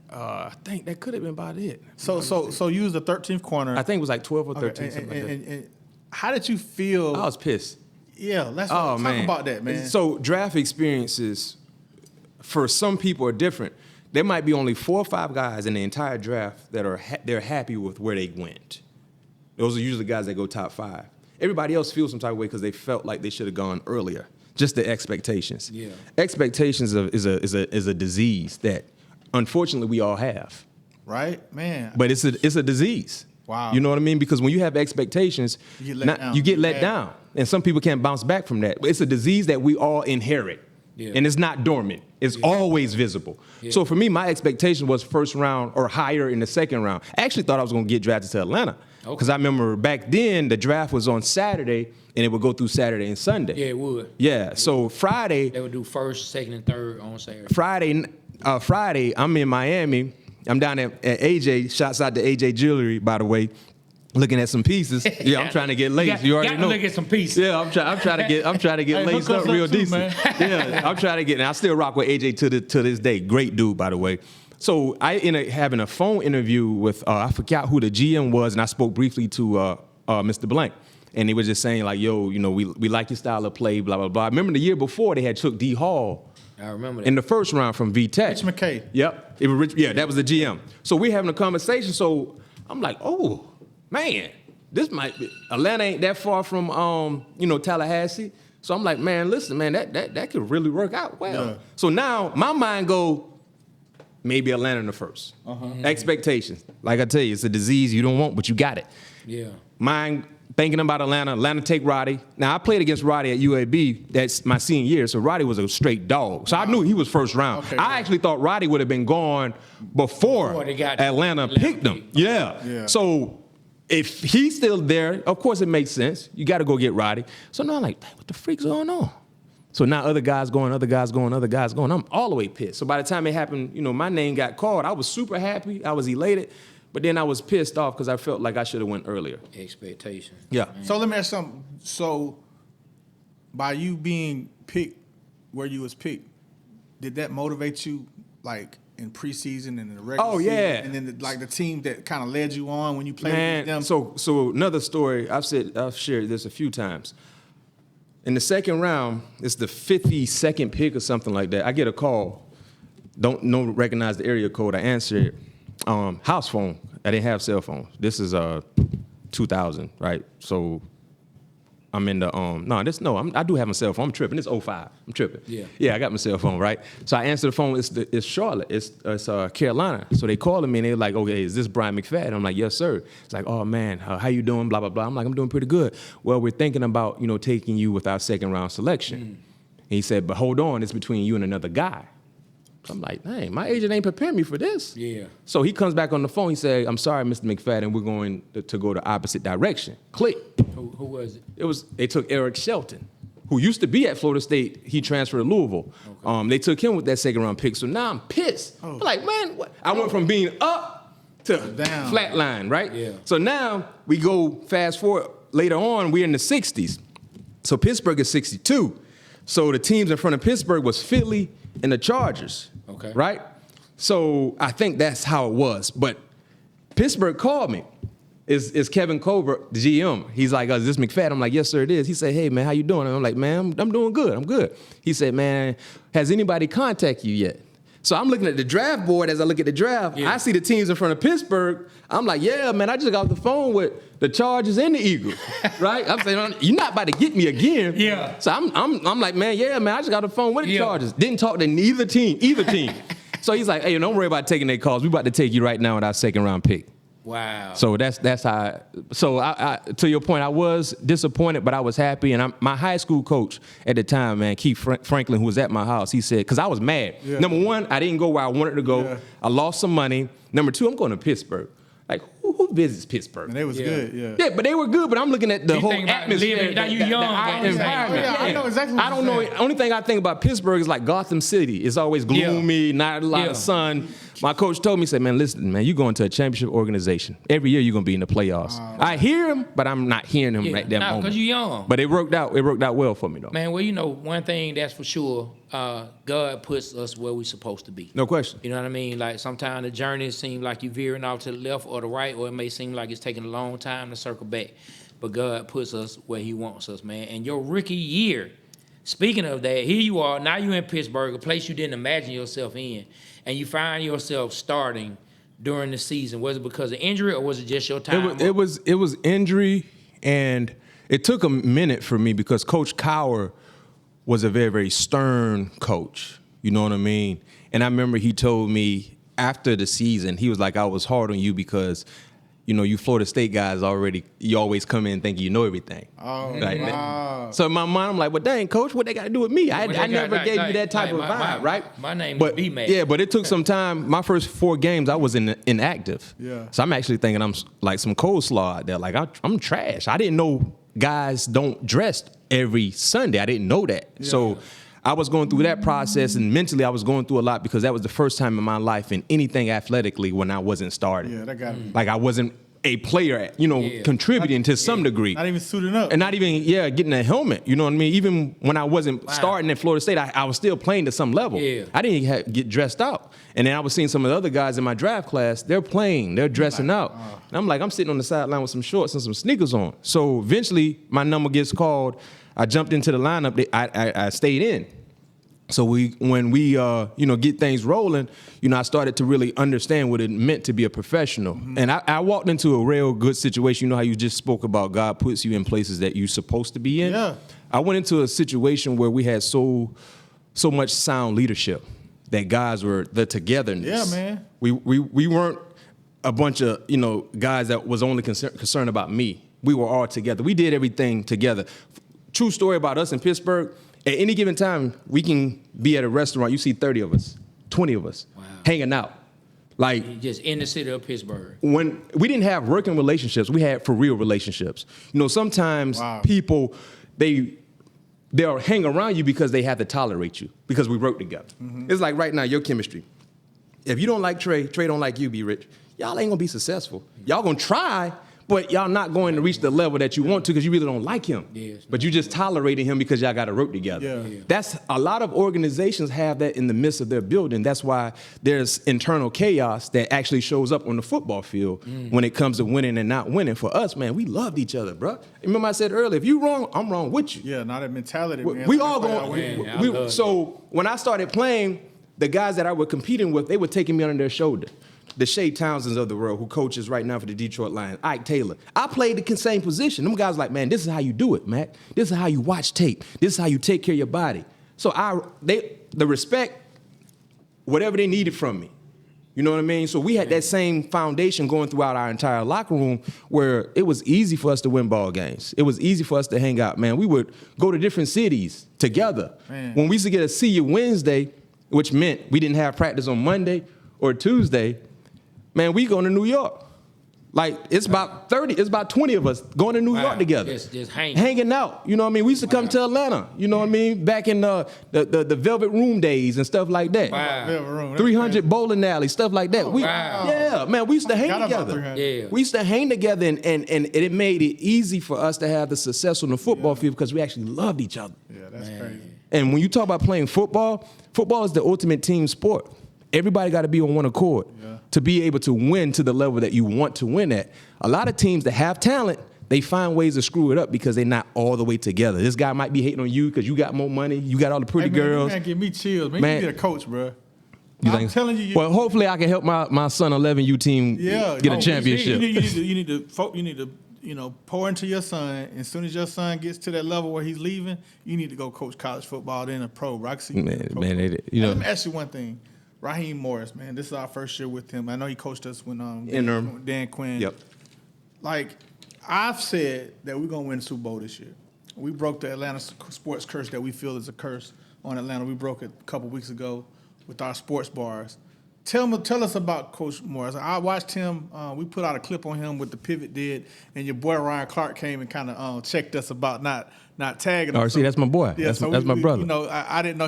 I think that could have been about it. So you was the 13th corner. I think it was like 12 or 13. Something like that. And how did you feel? I was pissed. Yeah, let's talk about that, man. So draft experiences for some people are different. There might be only 4 or 5 guys in the entire draft that are they're happy with where they went. Those are usually guys that go top 5. Everybody else feels some type of way because they felt like they should have gone earlier. Just the expectations. Yeah. Expectations is a disease that unfortunately we all have. Right, man. But it's a disease. Wow. You know what I mean? Because when you have expectations, You get let down. you get let Yeah. down. And some people can't bounce back from that. It's a disease that we all inherit. Yeah. And it's not dormant. It's always visible. Yeah. So for me, my expectation was first round or higher in the second round. I actually thought I was going to get drafted to Atlanta. Because I remember back then, the draft was on Saturday, and it would go through Saturday and Sunday. Yeah, it would. Yeah, so Friday, They would do first, second, and third on Saturday. Friday, I'm in Miami. I'm down at AJ. Shouts out to AJ Jewelry, by the way. Looking at some pieces. Yeah, I'm trying to get laced. You already know. Look at some pieces. Yeah, I'm trying to get Hey, laced hook up us real up too, decent. man. Yeah, I'm trying to get. And I still rock with AJ to this day. Great dude, by the way. So I ended up having a phone interview with I forgot who the GM was, and I spoke briefly to Mr. Blank. And he was just saying like, yo, you know, we like your style of play, blah, blah, blah. I remember the year before they had took D Hall I remember that. in the first round from VTech. Rich McKay. Yep. It was Rich, yeah, that was the GM. So we're having a conversation. So I'm like, oh, man, this might be, Atlanta ain't that far from, Tallahassee. So I'm like, man, listen, man, that could really work out well. Yeah. So now my mind go, maybe Atlanta in the first. Expectations. Like I tell you, it's a disease you don't want, but you got it. Yeah. Mind thinking about Atlanta take Roddy. Now, I played against Roddy at UAB. That's my senior year, so Roddy was a straight dog. So I knew he was first round. Okay, I actually thought Roddy would have been gone before they got Atlanta picked him. Yeah. So if he's still there, of course it makes sense. You got to go get Roddy. So now I'm like, what the freak's going on? So now other guys going. I'm all the way pissed. So by the time it happened, my name got called. I was super happy. I was elated. But then I was pissed off because I felt like I should have went earlier. Expectation. Yeah. So let me ask something. So by you being picked where you was picked, did that motivate you like in preseason and in the regular Oh, season? yeah. And then the team that kind of led you on when you played Man, against them? so another story, I've shared this a few times. In the second round, it's the 52nd pick or something like that. I get a call. Don't recognize the area code. I answer it. House phone. I didn't have cell phones. This is 2000, right? So I'm in the I do have my cell phone. I'm tripping. It's 05. I'm tripping. Yeah, I got my cell phone, right? So I answer the phone. It's Charlotte. It's Carolina. So they calling me and they're like, okay, is this Bryant McFadden? I'm like, yes, sir. It's like, oh man, how you doing? Blah blah blah. I'm like, I'm doing pretty good. Well, we're thinking about taking you with our second round selection. And he said, but hold on, it's between you and another guy. I'm like, dang, my agent ain't prepared me for this. Yeah. So he comes back on the phone. He said, I'm sorry, Mr. McFadden, we're going to go the opposite direction. Click. Who was it? They took Eric Shelton, who used to be at Florida State. He transferred to Louisville. Okay. They took him with that second round pick. So now I'm pissed. I'm like, man, what? I went from being up to down. flat line, right? Yeah. So now we go fast forward. Later on, we're in the 60s. So Pittsburgh is 62. So the teams in front of Pittsburgh was Philly and the Chargers. Okay. Right? So I think that's how it was. But Pittsburgh called me. It's Kevin Colbert, the GM. He's like, is this McFadden? I'm like, yes, sir, it is. He said, hey, man, how you doing? I'm like, man, I'm doing good. I'm good. He said, man, has anybody contacted you yet? So I'm looking at the draft board. As I look at the draft, I see the teams in front of Pittsburgh. I'm like, yeah, man, I just got off the phone with the Chargers and the Eagles, right? I'm saying, you're not about to get me again. Yeah. So I'm like, man, yeah, man, I just got off the phone with the Chargers. Didn't talk to either team. So he's like, hey, don't worry about taking their calls. We about to take you right now with our second round pick. Wow. So that's how. I to your point, I was disappointed, but I was happy. And my high school coach at the time, man, Keith Franklin, who was at my house, he said, because I was mad. Yeah. Number one, I didn't go where I wanted to go. Yeah. I lost some money. Number two, I'm going to Pittsburgh. Like, who visits Pittsburgh? And they was good, yeah. Yeah, but they were good. But I'm looking at the You whole think about atmosphere. living- now you young, the environment. Yeah, I know exactly what I don't you're know. saying. Only thing I think about Pittsburgh is like Gotham City. It's always gloomy, not a lot of sun. My coach told me, he said, man, listen, man, you're going to a championship organization. Every year you're going to be in the playoffs. I hear him, but I'm not hearing him right that moment. because you're young. But it worked out. It worked out well for me, though. Man, well, one thing that's for sure, God puts us where we're supposed to be. No question. You know what I mean? Like sometimes the journey seems like you're veering off to the left or the right, or it may seem like it's taking a long time to circle back. But God puts us where he wants us, man. And your rookie year, speaking of that, here you are, now you're in Pittsburgh, a place you didn't imagine yourself in, and you find yourself starting during the season. Was it because of injury or was it just your time? It was injury, and it took a minute for me because Coach Cowher was a very, very stern coach. You know what I mean? And I remember he told me after the season, he was like, I was hard on you because you Florida State guys you always come in thinking you know everything. Oh, Right? wow. So in my mind, I'm like, well, dang, coach, what they got to do with me? I never gave you that type of vibe, right? My name but, is B-Man. Yeah, but it took some time. My first 4 games, I was inactive. Yeah. So I'm actually thinking I'm like some coleslaw out there. Like, I'm trash. I didn't know guys don't dress every Sunday. I didn't know that. Yeah. So I was going through that process, and mentally I was going through a lot because that was the first time in my life in anything athletically when I wasn't starting. Yeah, that got me. Like I wasn't a player, contributing to some degree. Not even suiting up. And not even, getting a helmet. You know what I mean? Even when I wasn't starting at Florida State, I was still playing to some level. Yeah. I didn't get dressed out. And then I was seeing some of the other guys in my draft class, they're playing, they're dressing out. And I'm like, I'm sitting on the sideline with some shorts and some sneakers on. So eventually my number gets called. I jumped into the lineup. I stayed in. So when we get things rolling, I started to really understand what it meant to be a professional. Mm-hmm. And I walked into a real good situation. You know how you just spoke about God puts you in places that you're supposed to be in? Yeah. I went into a situation where we had so much sound leadership that guys were the togetherness. Yeah, man. We weren't a bunch of, guys that was only concerned about me. We were all together. We did everything together. True story about us in Pittsburgh. At any given time, we can be at a restaurant. You see 30 of us, 20 of us hanging out. Like just in the city of Pittsburgh. When we didn't have working relationships, we had for real relationships. Sometimes people, they'll hang around you because they have to tolerate you because we work together. Mm-hmm. It's like right now, your chemistry. If you don't like Trey don't like you, B-Rich, y'all ain't gonna be successful. Y'all gonna try, but y'all not going to reach the level that you want to because you really don't like him. Yes, but you just tolerating him because y'all got to work together. Yeah. That's a lot of organizations have that in the midst of their building. That's why there's internal chaos that actually shows up on the football field when it comes to winning and not winning. For us, man, we loved each other, bro. Remember I said earlier, if you wrong, I'm wrong with you. Yeah, not that mentality. We all going. So when I started playing, the guys that I was competing with, they were taking me under their shoulder. The Shea Townsends of the world, who coaches right now for the Detroit Lions, Ike Taylor. I played the same position. Them guys like, man, this is how you do it, Mac. This is how you watch tape. This is how you take care of your body. So the respect, whatever they needed from me. You know what I mean? So we had that same foundation going throughout our entire locker room where it was easy for us to win ball games. It was easy for us to hang out, man. We would go to different cities together. Man. When we used to get a See You Wednesday, which meant we didn't have practice on Monday or Tuesday, man, we going to New York. Like, it's about 20 of us going to New York together. Just hanging out. You know what I mean? We used to come to Atlanta. You know what I mean? Back in the Velvet Room days and stuff like that. Wow. 300 bowling alley, stuff like that. Yeah, man, we used to hang together. Yeah. We used to hang together, and it made it easy for us to have the success on the football field because we actually loved each other. Yeah, that's crazy. And when you talk about playing football is the ultimate team sport. Everybody got to be on one accord to be able to win to the level that you want to win at. A lot of teams that have talent, they find ways to screw it up because they're not all the way together. This guy might be hating on you because you got more money, you got all the pretty girls. Man, give me chills. Man, you get a coach, bro. I'm telling you. Well, hopefully I can help my son 11U team get a championship. You need to pour into your son. As soon as your son gets to that level where he's leaving, you need to go coach college football, then a pro. Bro. I can see let me ask you one thing. Raheem Morris, man, this is our first year with him. I know he coached us when Dan Quinn. Yep. Like, I've said that we're gonna win the Super Bowl this year. We broke the Atlanta sports curse that we feel is a curse on Atlanta. We broke it a couple weeks ago with our sports bars. Tell us about Coach Morris. I watched him. We put out a clip on him with the pivot did, and your boy Ryan Clark came and kind of checked us about not tagging him. RC, that's my boy. Yeah, that's my brother. I didn't know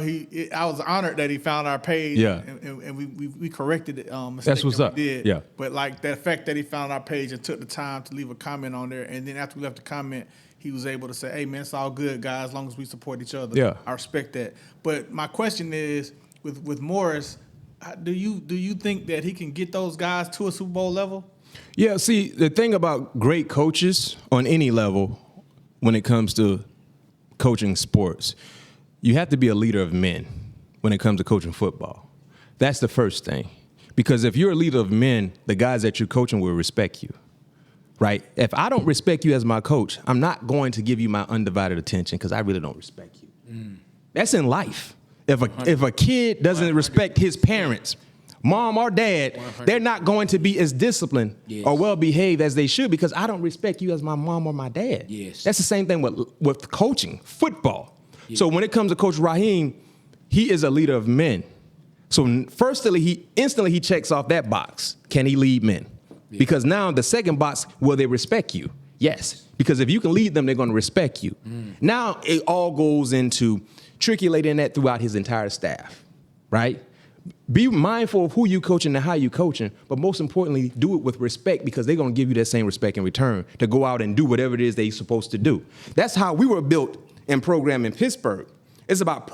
I was honored that he found our page. Yeah. And we corrected it. That's what's up. Did. Yeah. But like that fact that he found our page and took the time to leave a comment on there, and then after we left the comment, he was able to say, "Hey man, it's all good, guys, as long as we support each other." Yeah. I respect that. But my question is, with Morris, do you think that he can get those guys to a Super Bowl level? Yeah, see, the thing about great coaches on any level when it comes to coaching sports, you have to be a leader of men when it comes to coaching football. That's the first thing. Because if you're a leader of men, the guys that you're coaching will respect you, right? If I don't respect you as my coach, I'm not going to give you my undivided attention because I really don't respect you. That's in life. If a kid doesn't respect his parents, mom or dad, they're not going to be as disciplined or well-behaved as they should because I don't respect you as my mom or my dad. Yes. That's the same thing with coaching, football. Yeah. So when it comes to Coach Raheem, he is a leader of men. So firstly, he checks off that box. Can he lead men? Yeah. Because now the second box, will they respect you? Yes. Because if you can lead them, they're going to respect you. Now it all goes into trickulating that throughout his entire staff, right? Be mindful of who you coaching and how you coaching, but most importantly, do it with respect because they're going to give you that same respect in return to go out and do whatever it is they're supposed to do. That's how we were built and programmed in Pittsburgh. It's about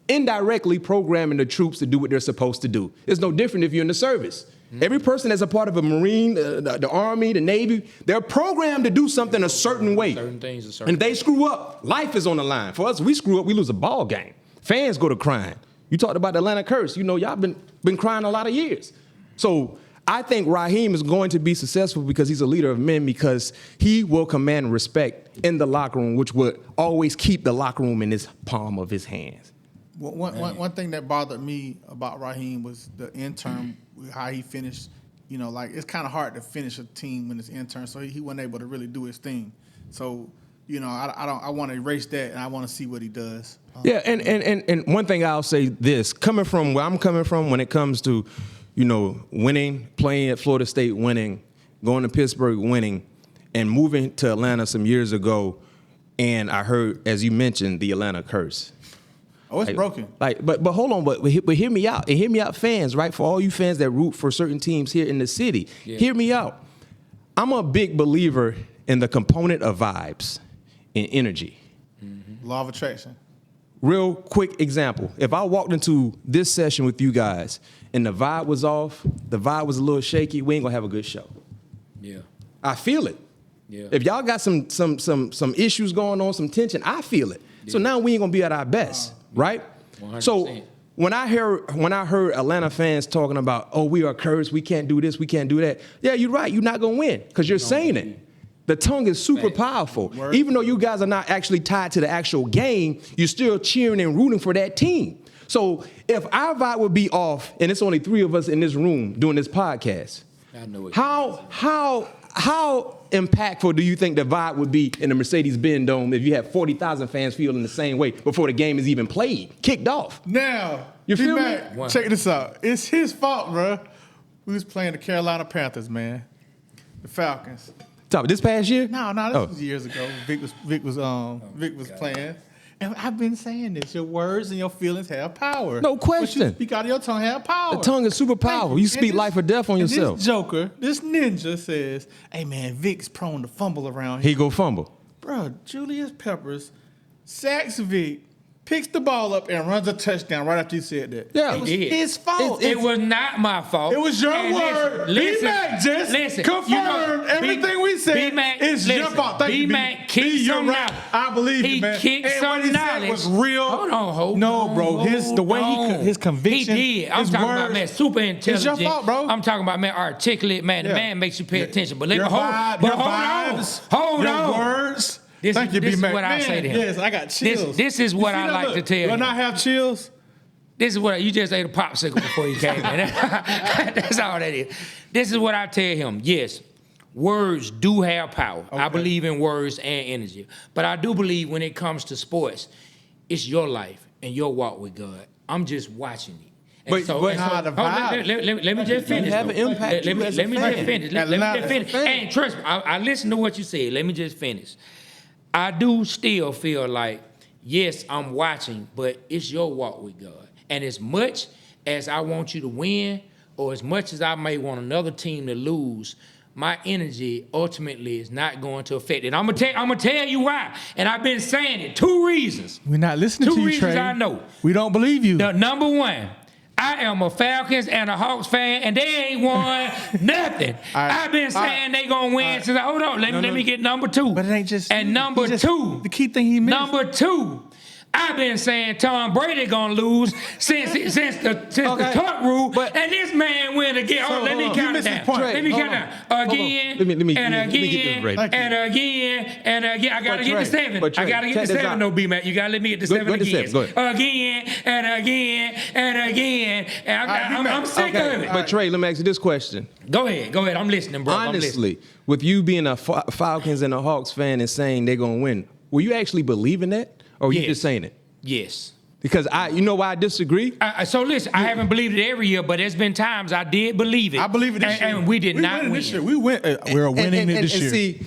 indirectly programming the troops to do what they're supposed to do. It's no different if you're in the service. Every person that's a part of a Marine, the Army, the Navy, they're programmed to do something a certain way. Certain things a certain And if they screw up, life is on the line. For us, we screw up, we lose a ball game. Fans go to crying. You talked about the Atlanta curse. You know, y'all been crying a lot of years. So I think Raheem is going to be successful because he's a leader of men because he will command respect in the locker room, which would always keep the locker room in his palm of his hands. One thing that bothered me about Raheem was the intern, how he finished. You know, like it's kind of hard to finish a team when it's intern, so he wasn't able to really do his thing. So, you know, I want to erase that, and I want to see what he does. Yeah, and one thing I'll say this, coming from where I'm coming from when it comes to, you know, winning, playing at Florida State, winning, going to Pittsburgh, winning, and moving to Atlanta some years ago, and I heard, as you mentioned, the Atlanta curse. Oh, it's broken. But hold on, but hear me out. And hear me out, fans, right? For all you fans that root for certain teams here in the city, hear me out. I'm a big believer in the component of vibes and energy. Law of attraction. Real quick example. If I walked into this session with you guys and the vibe was off, the vibe was a little shaky, we ain't gonna have a good show. Yeah. I feel it. Yeah. If y'all got some issues going on, some tension, I feel it. Yeah. So now we ain't gonna be at our best, right? 100%. So when I heard Atlanta fans talking about, oh, we are cursed, we can't do this, we can't do that. Yeah, you're right. You're not gonna win because you're saying it. The tongue is super powerful. Word. Even though you guys are not actually tied to the actual game, you're still cheering and rooting for that team. So if our vibe would be off, and it's only 3 of us in this room doing this podcast, I know it. How impactful do you think the vibe would be in the Mercedes-Benz Dome if you had 40,000 fans feeling the same way before the game is even played, kicked off? Now, you feel me? Check this out. It's his fault, bro. We was playing the Carolina Panthers, man. The Falcons. This past year? No, this was years ago. Vick was playing. And I've been saying this. Your words and your feelings have power. No question. What you speak out of your tongue have power. The tongue is super powerful. You speak life or death on yourself. This joker, this ninja says, hey, man, Vick's prone to fumble around here. He go fumble. Bro, Julius Peppers sacks Vick, picks the ball up, and runs a touchdown right after you said that. Yeah. It was his fault. It was not my fault. It was your word. B-Mac just confirmed everything we said. It's your fault. Thank you, B-Mac kicked some knowledge. I believe you, man. He kicked some knowledge. Was real. Hold on. His conviction. He did. I'm talking about, man, super intelligent. It's your fault, bro. I'm talking about, man, articulate, man. The man makes you pay attention. But hold on. Your words. Thank you, this B-Mac. is what I say to him. Yes, I got chills. This is what I like to tell you. When I have chills. This is what you just ate a popsicle before you came in. That's all that is. This is what I tell him. Yes, words do have power. Okay. I believe in words and energy. But I do believe when it comes to sports, it's your life and your walk with God. I'm just watching it. Let me just finish. You have an impact. Let me just finish. Let me just finish. And trust me, I listened to what you said. Let me just finish. I do still feel like, yes, I'm watching, but it's your walk with God. And as much as I want you to win, or as much as I may want another team to lose, my energy ultimately is not going to affect it. I'm gonna tell you why. And I've been saying it. 2 reasons. We're not listening to you, Trey. 2 reasons I know. We don't believe you. The number one, I am a Falcons and a Hawks fan, and they ain't won nothing. I've been saying they gonna win since. Hold on, let me get number 2. But it ain't just. And number 2, the key thing he missed. Number 2, I've been saying Tom Brady gonna lose since the tuck rule, and this man win again. So, let me count it down. Let me count it down. Again, and again. I gotta get to 7. I gotta get to 7, though, B-Mac. You gotta let me get to 7 again. Again, and again, and again. And I'm sick of it. But Trey, let me ask you this question. Go ahead. I'm listening, bro. Honestly, with you being a Falcons and a Hawks fan and saying they're gonna win, were you actually believing that, or were you just saying it? Yes. Because you know why I disagree? So listen, I haven't believed it every year, but there's been times I did believe it. I believe it this year. And we did not win. This year. We went. We're winning it this year. And see,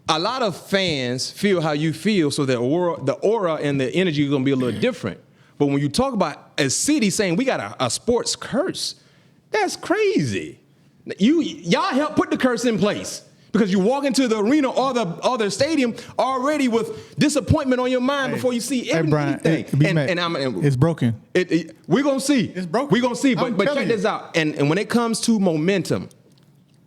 a lot of fans feel how you feel, so the aura and the energy is gonna be a little different. But when you talk about a city saying we got a sports curse, that's crazy. Y'all help put the curse in place. Because you walk into the arena or the stadium already with disappointment on your mind before you see everything. It's broken. We're gonna see. It's broken. We're gonna see. But check this out. And when it comes to momentum,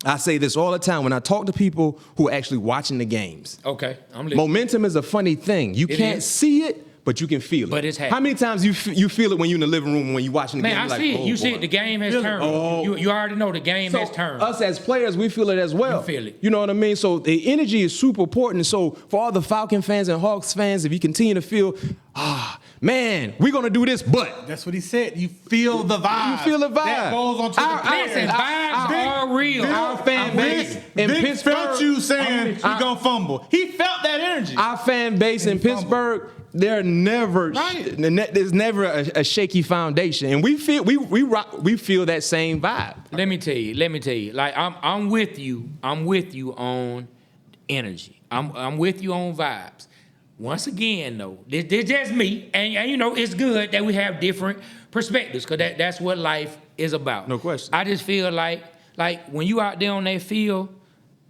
I say this all the time when I talk to people who are actually watching the games. Okay, I'm listening. Momentum is a funny thing. You can't see it, but you can feel it. But it's happening. How many times you feel it when you're in the living room when you're watching the game? Man, I see it. You see it. The game has turned. You already know the game has turned. Us as players, we feel it as well. You feel it. You know what I mean? So the energy is super important. So for all the Falcon fans and Hawks fans, if you continue to feel, man, we're going to do this, but. That's what he said. You feel the vibe. You feel the vibe. That goes on to the players. Listen, vibes are real. Our fan base in Pittsburgh. Felt you saying he's going to fumble. He felt that energy. Our fan base in Pittsburgh, there's never a shaky foundation, and we feel that same vibe. Let me tell you. Like I'm with you. I'm with you on energy. I'm with you on vibes. Once again, though, this just me, and you know it's good that we have different perspectives because that's what life is about. No question. I just feel like when you out there on that field,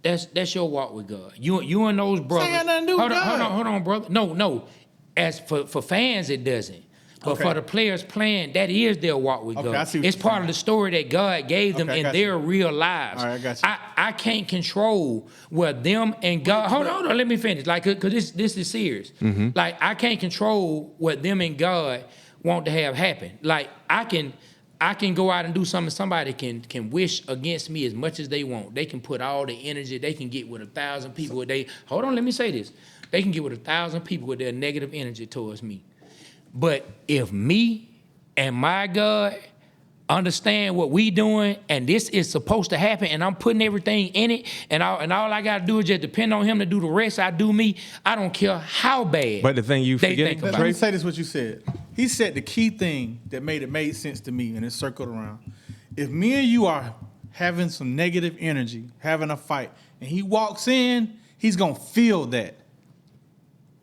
that's your walk with God. You and those brothers. Ain't got nothing to do with God. Hold on, brother. No. As for fans, it doesn't. But for the players playing, that is their walk with God. It's part of the story that God gave them in their real lives. All right, I got you. I can't control what them and God. Hold on, let me finish. Like, cause this is serious. Mm-hmm. Like, I can't control what them and God want to have happen. Like, I can go out and do something. Somebody can wish against me as much as they want. They can put all the energy. They can get with 1,000 people. Hold on, let me say this. They can get with 1,000 people with their negative energy towards me. But if me and my God understand what we doing and this is supposed to happen and I'm putting everything in it and all I got to do is just depend on him to do the rest, I do me, I don't care how bad. But the thing you forget, let me say this what you said. He said the key thing that made sense to me and it circled around. If me and you are having some negative energy, having a fight, and he walks in, he's going to feel that.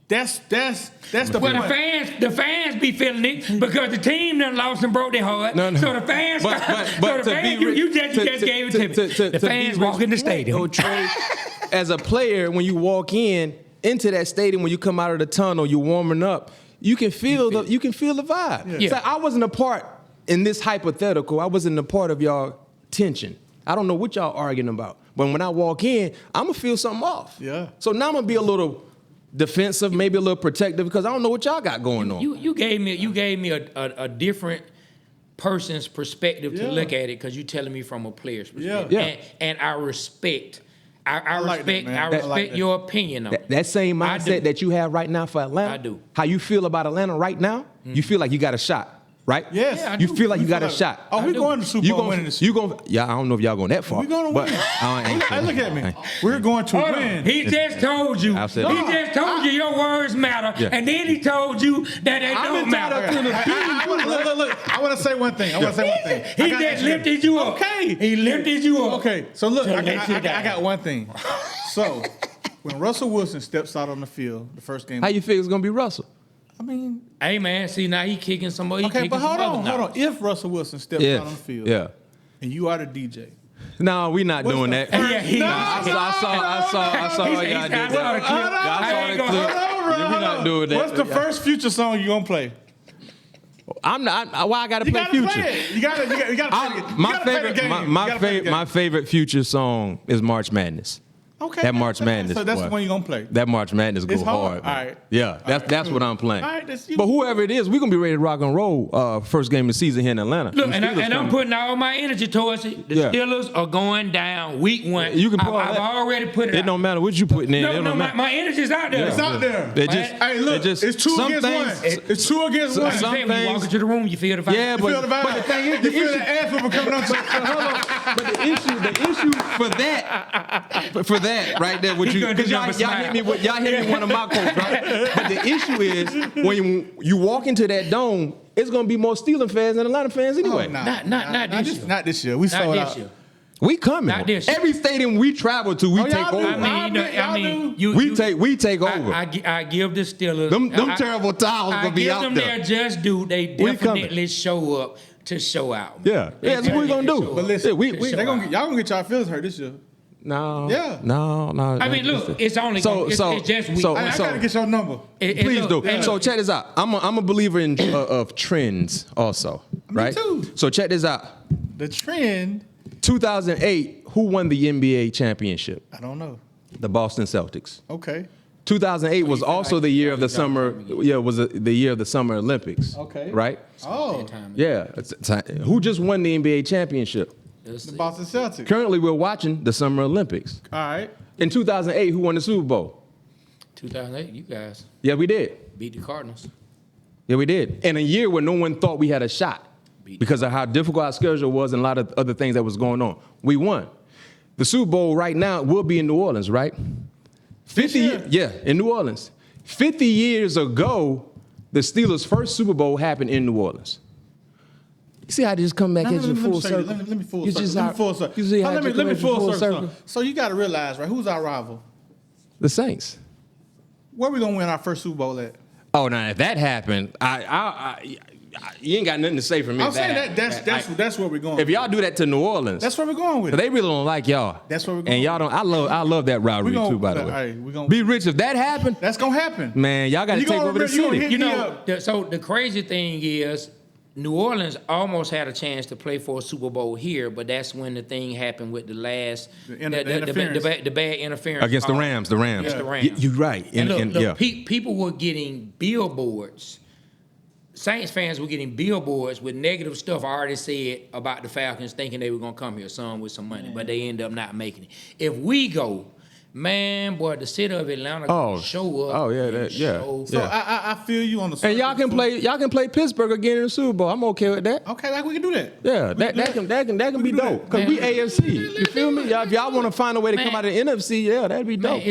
That's the well, point. the fans be feeling it because the team done lost and broke their heart. No. So the fans, you just gave it to me. The fans walk in the stadium. Trey, as a player, when you walk into that stadium, when you come out of the tunnel, you're warming up. You can feel the vibe. Yeah. So I wasn't a part in this hypothetical. I wasn't a part of y'all tension. I don't know what y'all arguing about. But when I walk in, I'm gonna feel something off. Yeah. So now I'm gonna be a little defensive, maybe a little protective, because I don't know what y'all got going on. You gave me a different person's perspective to look at it because you're telling me from a player's perspective. Yeah. And I respect. I like respect. that, man. I respect your opinion on it. That same mindset that you have right now for Atlanta. I do. How you feel about Atlanta right now? You feel like you got a shot, right? Yes. Yeah, I you do. feel like you got a like- shot. Oh, we're going to Super Bowl winning this. You going? Yeah, I don't know if y'all going that far. We're going to but win. I ain't Hey, look at me. We're going to Hold on. win. He just told you. I said He that. just told you your words matter, Yeah. and then he told you that they don't matter. Look. I want to say one thing. He just lifted you up. Okay. He lifted you up. Okay, so look, So I let you down. got one thing. So, when Russell Wilson steps out on the field, the first game, How you feel it's gonna be Russell? I mean, Hey man, see now he kicking somebody. okay, but hold on. If Russell Wilson steps out on the field, and you are the DJ, No, we not doing that. Yeah, I saw y'all did that. I saw the clip. Yeah, we not doing that. what's the first Future song you gonna play? I'm not. Why I gotta You play gotta Future? play it. You gotta play it. My favorite Future song is March Madness. Okay. That March Madness. So that's boy. the one you're going to play. That March Madness go It's hard. hard. Man. All right. Yeah, that's what I'm playing. All right, But whoever it is, we're going to be ready to rock and roll first game of the season here in Atlanta. Look, and I'm putting all my energy towards it. The Steelers are going down week 1. You can I've already put it out. It don't matter what you putting in. No, my energy's out there. It's out there. Hey, look, it's 2 against 1. It's 2 against 1. some When you walk into the room, you feel the vibe. Yeah, You feel the vibe. but the thing is, you feel the ass whooping coming on. But the issue for that right there, what you because y'all hit me with one of my quotes, right? But the issue is when you walk into that dome, it's gonna be more Steelers fans than Atlanta fans anyway. Not this year. We sold out. We coming. Not this year. Every stadium we travel to, we take y'all do. over. We take over. I give the Steelers Them terrible towels gonna be out there. I give them their just due. They definitely show up to show out. Yeah, that's what we're gonna do. But listen, y'all gonna get y'all feelings hurt this year. No. Yeah. No. I mean, look, it's only it's just week. I gotta get your number. Please do. So check this out. I'm a believer in of trends also, right? Me too. So check this out. The trend. 2008, who won the NBA championship? I don't know. The Boston Celtics. Okay. 2008 was also the year of the summer. Yeah, was the year of the Summer Olympics. Okay. Right. Oh. Yeah. Who just won the NBA championship? The Boston Celtics. Currently, we're watching the Summer Olympics. All right. In 2008, who won the Super Bowl? 2008, you guys Yeah, we did. beat the Cardinals. Yeah, we did. In a year where no one thought we had a shot because of how difficult our schedule was and a lot of other things that was going on. We won. The Super Bowl right now will be in New Orleans, right? 50, yeah, in New Orleans. 50 years ago, the Steelers' first Super Bowl happened in New Orleans. You see how they just come back at you full circle? Let me full You circle. just Let me out- full circle. you see how Let they me come at you full circle. So you got to realize, right? Who's our rival? The Saints. Where we gonna win our first Super Bowl at? Oh, now if that happened, you ain't got nothing to say for me. I'm saying that's where we're going. If y'all do that to New Orleans, That's where we're going with it. they really don't like y'all. That's where we're going. And y'all don't. I love that rivalry too. By the way, All right, we gonna be rich if that happened. That's gonna happen. Man, y'all got to You take gonna over the remember- you city. gonna hit- So the crazy thing is, New Orleans almost had a chance to play for a Super Bowl here, but that's when the thing happened with the last the bad interference Against the call. Rams. Against the Rams. You're right. And look, yeah. people were getting billboards. Saints fans were getting billboards with negative stuff already said about the Falcons, thinking they were gonna come here, some with some money, but they end up not making it. If we go, man, boy, the city of Atlanta gonna show up. Oh, yeah, and show. So I feel you on the. And y'all can play Pittsburgh again in the Super Bowl. I'm okay with that. Okay, like we can do that. Yeah, that can be dope. Cause we AFC. You feel me? If y'all want to find a way to come out of the NFC, yeah, that'd be dope.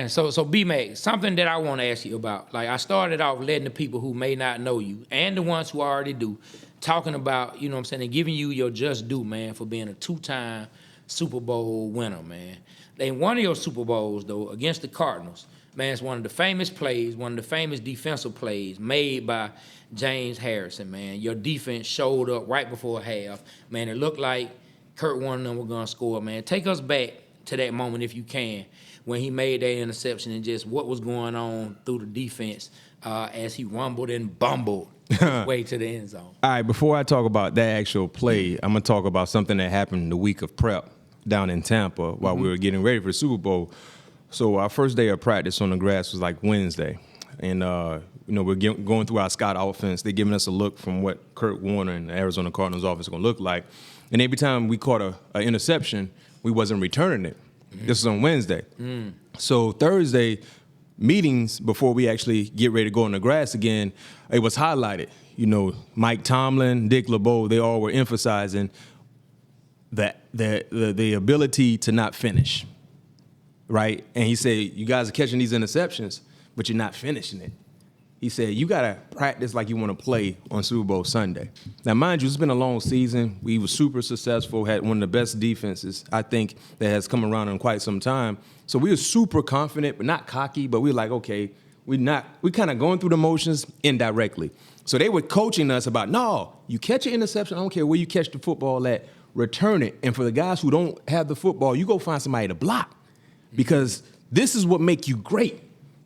So B-Mac, something that I want to ask you about. Like, I started off letting the people who may not know you and the ones who already do, talking about, you know what I'm saying, and giving you your just due, man, for being a 2-time Super Bowl winner, man. They won your Super Bowls, though, against the Cardinals. Man, it's one of the famous plays, one of the famous defensive plays made by James Harrison, man. Your defense showed up right before half. Man, it looked like Kurt Warner and them were going to score, man. Take us back to that moment, if you can, when he made that interception and just what was going on through the defense as he rumbled and bumbled his way to the end zone. All right, before I talk about that actual play, I'm going to talk about something that happened the week of prep down in Tampa while we were getting ready for the Super Bowl. So our first day of practice on the grass was like Wednesday. And, we're going through our scout offense. They're giving us a look from what Kurt Warner and the Arizona Cardinals offense is going to look like. And every time we caught an interception, we wasn't returning it. This was on Wednesday. So Thursday, meetings before we actually get ready to go on the grass again, it was highlighted. Mike Tomlin, Dick LeBeau, they all were emphasizing the ability to not finish, right? And he said, you guys are catching these interceptions, but you're not finishing it. He said, you got to practice like you want to play on Super Bowl Sunday. Now, mind you, it's been a long season. We were super successful, had one of the best defenses, I think, that has come around in quite some time. So we were super confident, but not cocky, but we were like, okay, we kind of going through the motions indirectly. So they were coaching us about, no, you catch an interception, I don't care where you catch the football at, return it. And for the guys who don't have the football, you go find somebody to block, because this is what make you great.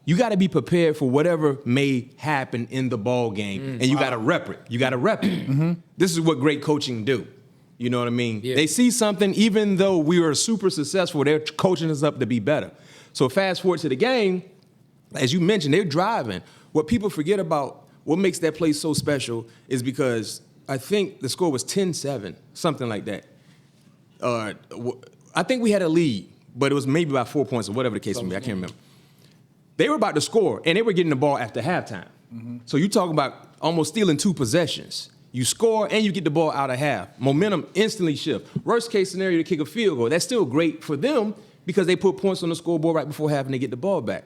You got to be prepared for whatever may happen in the ball game, and you got to rep it. You got to rep it. This is what great coaching do. You know what I mean? Yeah. They see something, even though we were super successful, they're coaching us up to be better. So fast forward to the game, as you mentioned, they're driving. What people forget about what makes that play so special is because I think the score was 10-7, something like that. I think we had a lead, but it was maybe about 4 points or whatever the case may be. I can't remember. They were about to score, and they were getting the ball after halftime. So you talk about almost stealing 2 possessions. You score, and you get the ball out of half. Momentum instantly shift. Worst case scenario, to kick a field goal. That's still great for them because they put points on the scoreboard right before half and they get the ball back.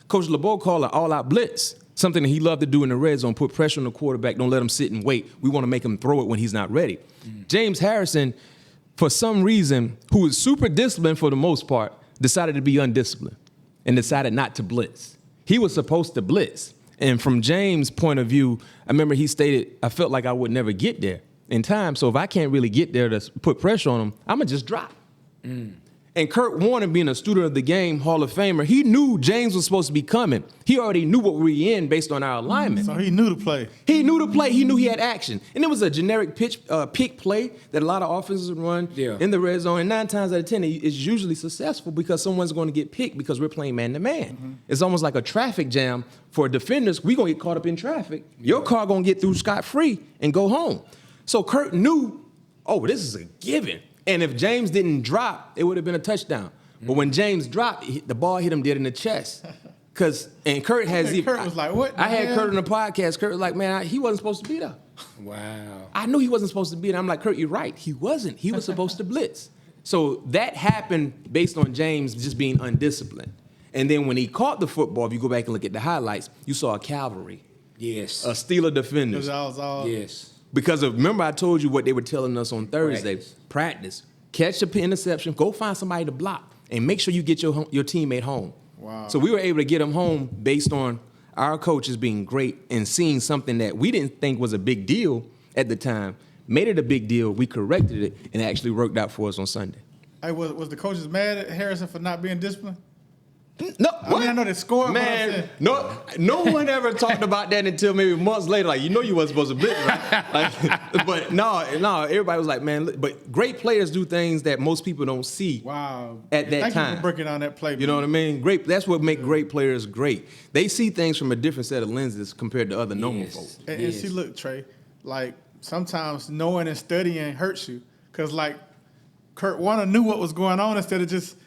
Coach LeBeau called an all-out blitz, something that he loved to do in the red zone, put pressure on the quarterback, don't let him sit and wait. We want to make him throw it when he's not ready. James Harrison, for some reason, who is super disciplined for the most part, decided to be undisciplined and decided not to blitz. He was supposed to blitz. And from James' point of view, I remember he stated, I felt like I would never get there in time, so if I can't really get there to put pressure on him, I'm going to just drop. And Kurt Warner, being a student of the game, Hall of Famer, he knew James was supposed to be coming. He already knew what we were in based on our alignment. So he knew the play. He knew the play. He knew he had action. And it was a generic pick play that a lot of offenses run in the red zone. And 9 times out of 10, it's usually successful because someone's going to get picked because we're playing man-to-man. It's almost like a traffic jam for defenders. We're going to get caught up in traffic. Your car going to get through scot-free and go home. So Kurt knew, oh, this is a given. And if James didn't drop, it would have been a touchdown. But when James dropped, the ball hit him dead in the chest. And Kurt has Kurt was like, what? I had Kurt on the podcast. Kurt was like, man, he wasn't supposed to be there. Wow. I knew he wasn't supposed to be there. I'm like, Kurt, you're right. He wasn't. He was supposed to blitz. So that happened based on James just being undisciplined. And then when he caught the football, if you go back and look at the highlights, you saw a cavalry. Yes. A Steeler defenders. Yes. Because remember I told you what they were telling us on Thursday. Practice. Catch the interception. Go find somebody to block. And make sure you get your teammate home. Wow. So we were able to get him home based on our coaches being great and seeing something that we didn't think was a big deal at the time. Made it a big deal. We corrected it, and it actually worked out for us on Sunday. Hey, was the coaches mad at Harrison for not being disciplined? No, I mean, I know they scored. Man, no one ever talked about that until maybe months later. Like, you wasn't supposed to blitz, right? Like, but no, everybody was like, man, but great players do things that most people don't see. Wow. At that Thank time. you for breaking down that play. You know what I mean? Great. That's what makes great players great. They see things from a different set of lenses compared to other normal folks. And see, look, Trey, like sometimes knowing and studying hurts you, because like Kurt Warner knew what was going on instead of just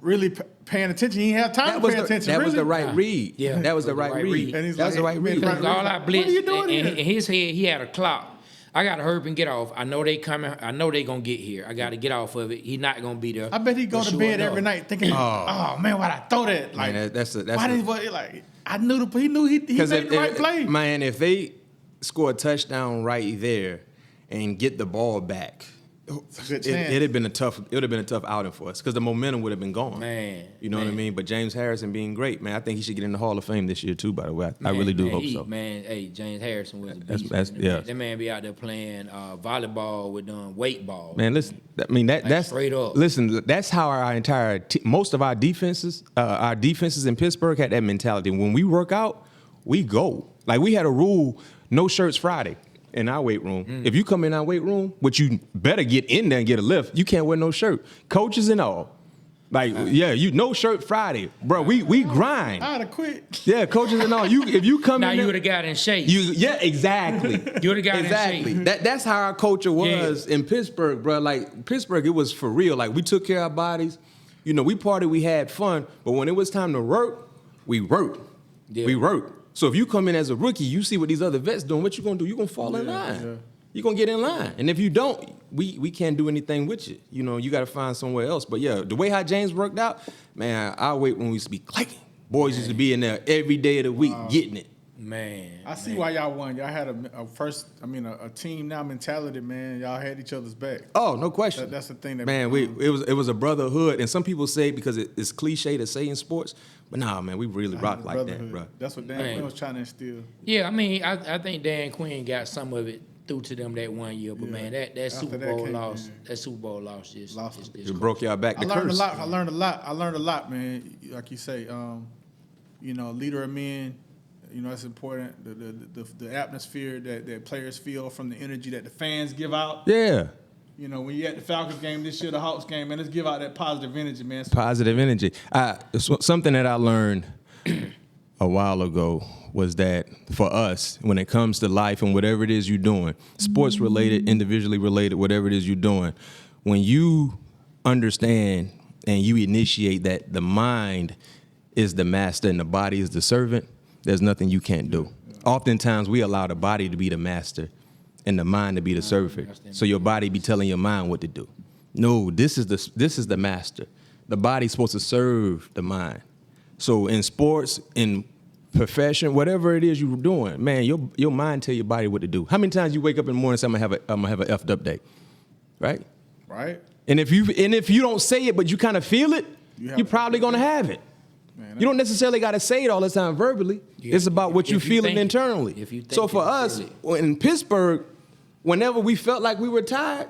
really paying attention. He didn't have time to pay attention. That was the right read. Yeah. That was the right read. And he's That was the right read. All I blitzed, what are you doing in here? his head, he had a clock. I got to hurry up and get off. I know they coming. I know they going to get here. I got to get off of it. He not going to be there. I bet he go But to sure bed enough. every night thinking, oh man, why'd I throw that? Like, Man, that's why did he like? I knew he knew he made the right play. Man, if they score a touchdown right there and get the ball back, Good it chance. would have been a tough outing for us because the momentum would have been gone. Man, you know what I mean? But James Harrison being great, man, I think he should get in the Hall of Fame this year too. By the way, I really do hope so. Man, hey, James Harrison was a beast. Yeah. That man be out there playing volleyball with weight ball. Man, listen. I mean that's straight up. Listen, that's how our entire most of our defenses in Pittsburgh had that mentality. When we work out, we go. Like we had a rule: no shirts Friday in our weight room. If you come in our weight room, which you better get in there and get a lift, you can't wear no shirt. Coaches and all. Like, you no shirt Friday. Bro, we grind. I'd have quit. Yeah, coaches and all. If you come now in you there, would have got in shape. exactly. You would have got exactly. in shape. That's how our culture was in Pittsburgh, bro. Like Pittsburgh, it was for real. Like we took care of our bodies. You know, we partied, we had fun, but when it was time to work, we worked. Yeah. We worked. So if you come in as a rookie, you see what these other vets doing, what you gonna do? You gonna fall in line. Yeah. You're gonna get in line. And if you don't, we can't do anything with you. You know, you gotta find somewhere else. But yeah, the way how James worked out, man, our weight room used to be clicking. Boys used to be in there every day of the week getting it. Man, I see why y'all won. Y'all had a team now mentality, man. Y'all had each other's back. Oh, no question. That's the thing that man, it was a brotherhood, and some people say because it's cliche to say in sports, but nah, man, we really rock like that, bro. That's what Dan Quinn was trying to instill. Yeah, I mean, I think Dan Quinn got some of it through to them that 1 year, but man, that Super Bowl loss, It broke y'all back. I learned a lot, man. Like you say, leader of men. You know, that's important. The atmosphere that players feel from the energy that the fans give out. Yeah. You know, when you at the Falcons game this year, the Hawks game, man, let's give out that positive energy, man. Positive energy. Something that I learned a while ago was that for us, when it comes to life and whatever it is you're doing, sports related, individually related, whatever it is you're doing, when you understand and you initiate that the mind is the master and the body is the servant, there's nothing you can't do. Oftentimes we allow the body to be the master and the mind to be the servant. So your body be telling your mind what to do. No, this is the master. The body's supposed to serve the mind. So in sports, in profession, whatever it is you're doing, man, your mind tell your body what to do. How many times you wake up in the morning and say, I'm gonna have an effed up day, right? Right. And if you don't say it, but you kind of feel it, you're probably gonna have it. Man, you don't necessarily got to say it all the time verbally. It's about what you're feeling internally. So for us, in Pittsburgh, whenever we felt like we were tired,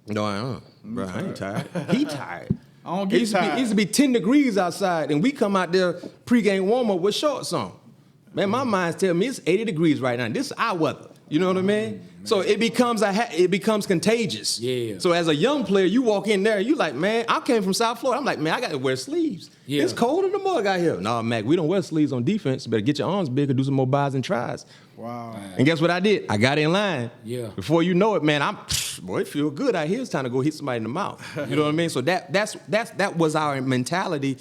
no, I ain't tired. He tired. I don't get tired. It used to be 10 degrees outside, and we come out there pregame warm-up with shorts on. Man, my mind's telling me it's 80 degrees right now. This is our weather. You know what I mean? So it becomes contagious. Yeah. So as a young player, you walk in there, you like, man, I came from South Florida. I'm like, man, I got to wear sleeves. Yeah. It's cold in the mug out here. No, Mac, we don't wear sleeves on defense. You better get your arms big and do some more buys and tries. Wow. And guess what I did? I got in line. Yeah. Before you know it, man, boy, it feel good out here. It's time to go hit somebody in the mouth. You know what I mean? So that was our mentality,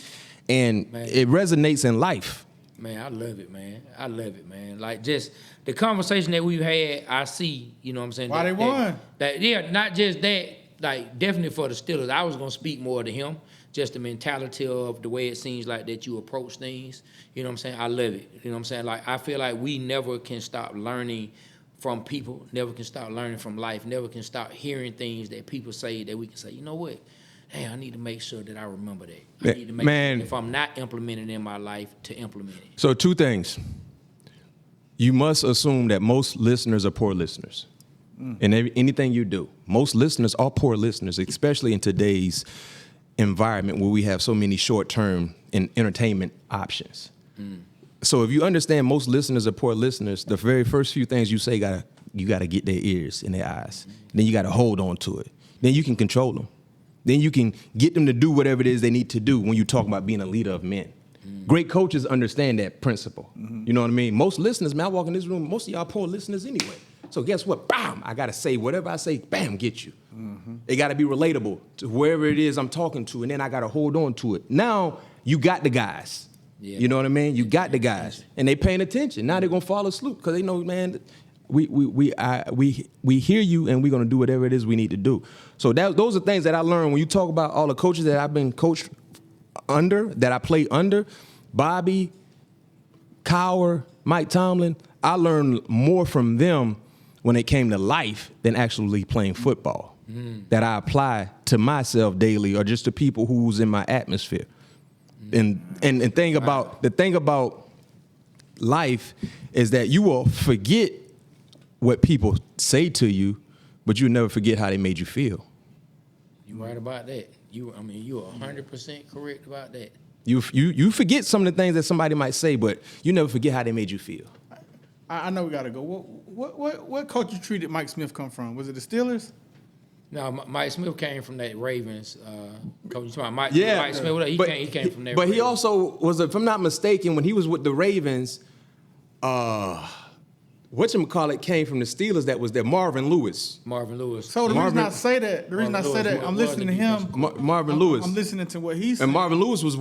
and it resonates in life. Man, I love it, man. I love it, man. Like, just the conversation that we've had, I see, you know what I'm saying? Why they won? Yeah, not just that, like, definitely for the Steelers. I was going to speak more to him, just the mentality of the way it seems like that you approach things. You know what I'm saying? I love it. You know what I'm saying? Like, I feel like we never can stop learning from people, never can stop learning from life, never can stop hearing things that people say that we can say, you know what? Hey, I need to make sure that I remember that. I need to make sure if I'm not implementing it in my life, to implement it. So 2 things. You must assume that most listeners are poor listeners. In anything you do, most listeners are poor listeners, especially in today's environment where we have so many short-term and entertainment options. So if you understand most listeners are poor listeners, the very first few things you say, you got to get their ears and their eyes. Then you got to hold on to it. Then you can control them. Then you can get them to do whatever it is they need to do when you talk about being a leader of men. Great coaches understand that principle. You know what I mean? Most listeners, man, I walk in this room, most of y'all poor listeners anyway. So guess what? Bam! I got to say whatever I say, bam, get you. It got to be relatable to whoever it is I'm talking to, and then I got to hold on to it. Now you got the guys. Yeah. You know what I mean? You got the guys, and they paying attention. Now they're going to follow suit because they know, man, we hear you, and we're going to do whatever it is we need to do. So those are things that I learned when you talk about all the coaches that I've been coached under, that I played under, Bobby, Cowher, Mike Tomlin. I learned more from them when it came to life than actually playing football that I apply to myself daily or just to people who's in my atmosphere. And the thing about life is that you will forget what people say to you, but you'll never forget how they made you feel. You're right about that. You're 100% correct about that. You forget some of the things that somebody might say, but you never forget how they made you feel. I know we gotta go. What coach you treated Mike Smith come from? Was it the Steelers? No, Mike Smith came from that Ravens coach. Mike Yeah, Smith, he came from that. But Ravens. he also was, if I'm not mistaken, when he was with the Ravens, whatchamacallit came from the Steelers. That was there, Marvin Lewis. So the reason I say that, I'm listening to him. Marvin Lewis. I'm listening to what he said. And Marvin Lewis was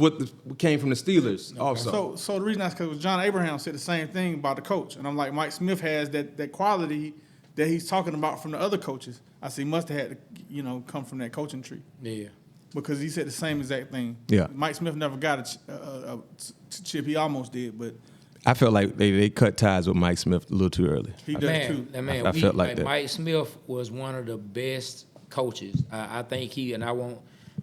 came from the Steelers also. So the reason that's because John Abraham said the same thing about the coach, and I'm like, Mike Smith has that quality that he's talking about from the other coaches. I see, must have had to, come from that coaching tree. Yeah. Because he said the same exact thing. Yeah. Mike Smith never got a chip. He almost did, but I felt like they cut ties with Mike Smith a little too early. He does too. I felt like that. Mike Smith was one of the best coaches. I think I won't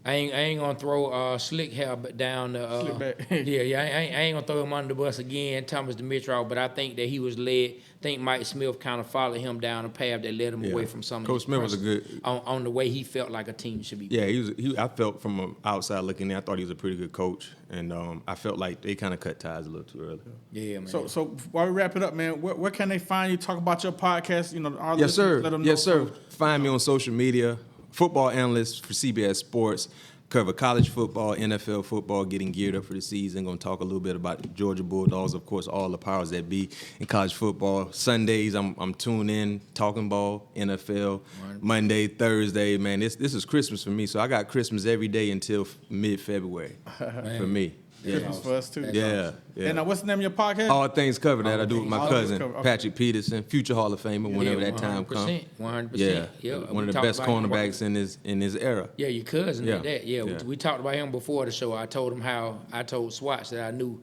I ain't gonna throw Slick hair down the Slick back. I ain't gonna throw him under the bus again, Thomas Dimitrov, but I think that he was led. I think Mike Smith kind of followed him down a path that led him away from some of Coach his Smith was a principles good on the way he felt like a team should be. Yeah, I felt from an outside looking in, I thought he was a pretty good coach, and I felt like they kind of cut ties a little too early. Yeah, man. So while we wrap it up, man, where can they find you? Talk about your podcast. You know, our Yes, sir. listeners, let them know. Yes, sir. Find me on social media. Football analyst for CBS Sports. Cover college football, NFL football, getting geared up for the season. Going to talk a little bit about the Georgia Bulldogs, of course, all the powers that be in college football. Sundays, I'm tuned in, talking ball, NFL. Monday, Thursday, man, this is Christmas for me. So I got Christmas every day until mid-February for me. Yeah. Christmas for us too. Yeah. And what's the name of your podcast? All things covered that I do with my All cousin, Things Covered, okay. Patrick Peterson, future Hall of Famer, whenever that time comes. 100%. Yeah, one We of the talked best about him. cornerbacks in his era. Yeah, your cousin Yeah. did that. Yeah, Yeah. We talked about him before the show. I told him how I told Swatch that I knew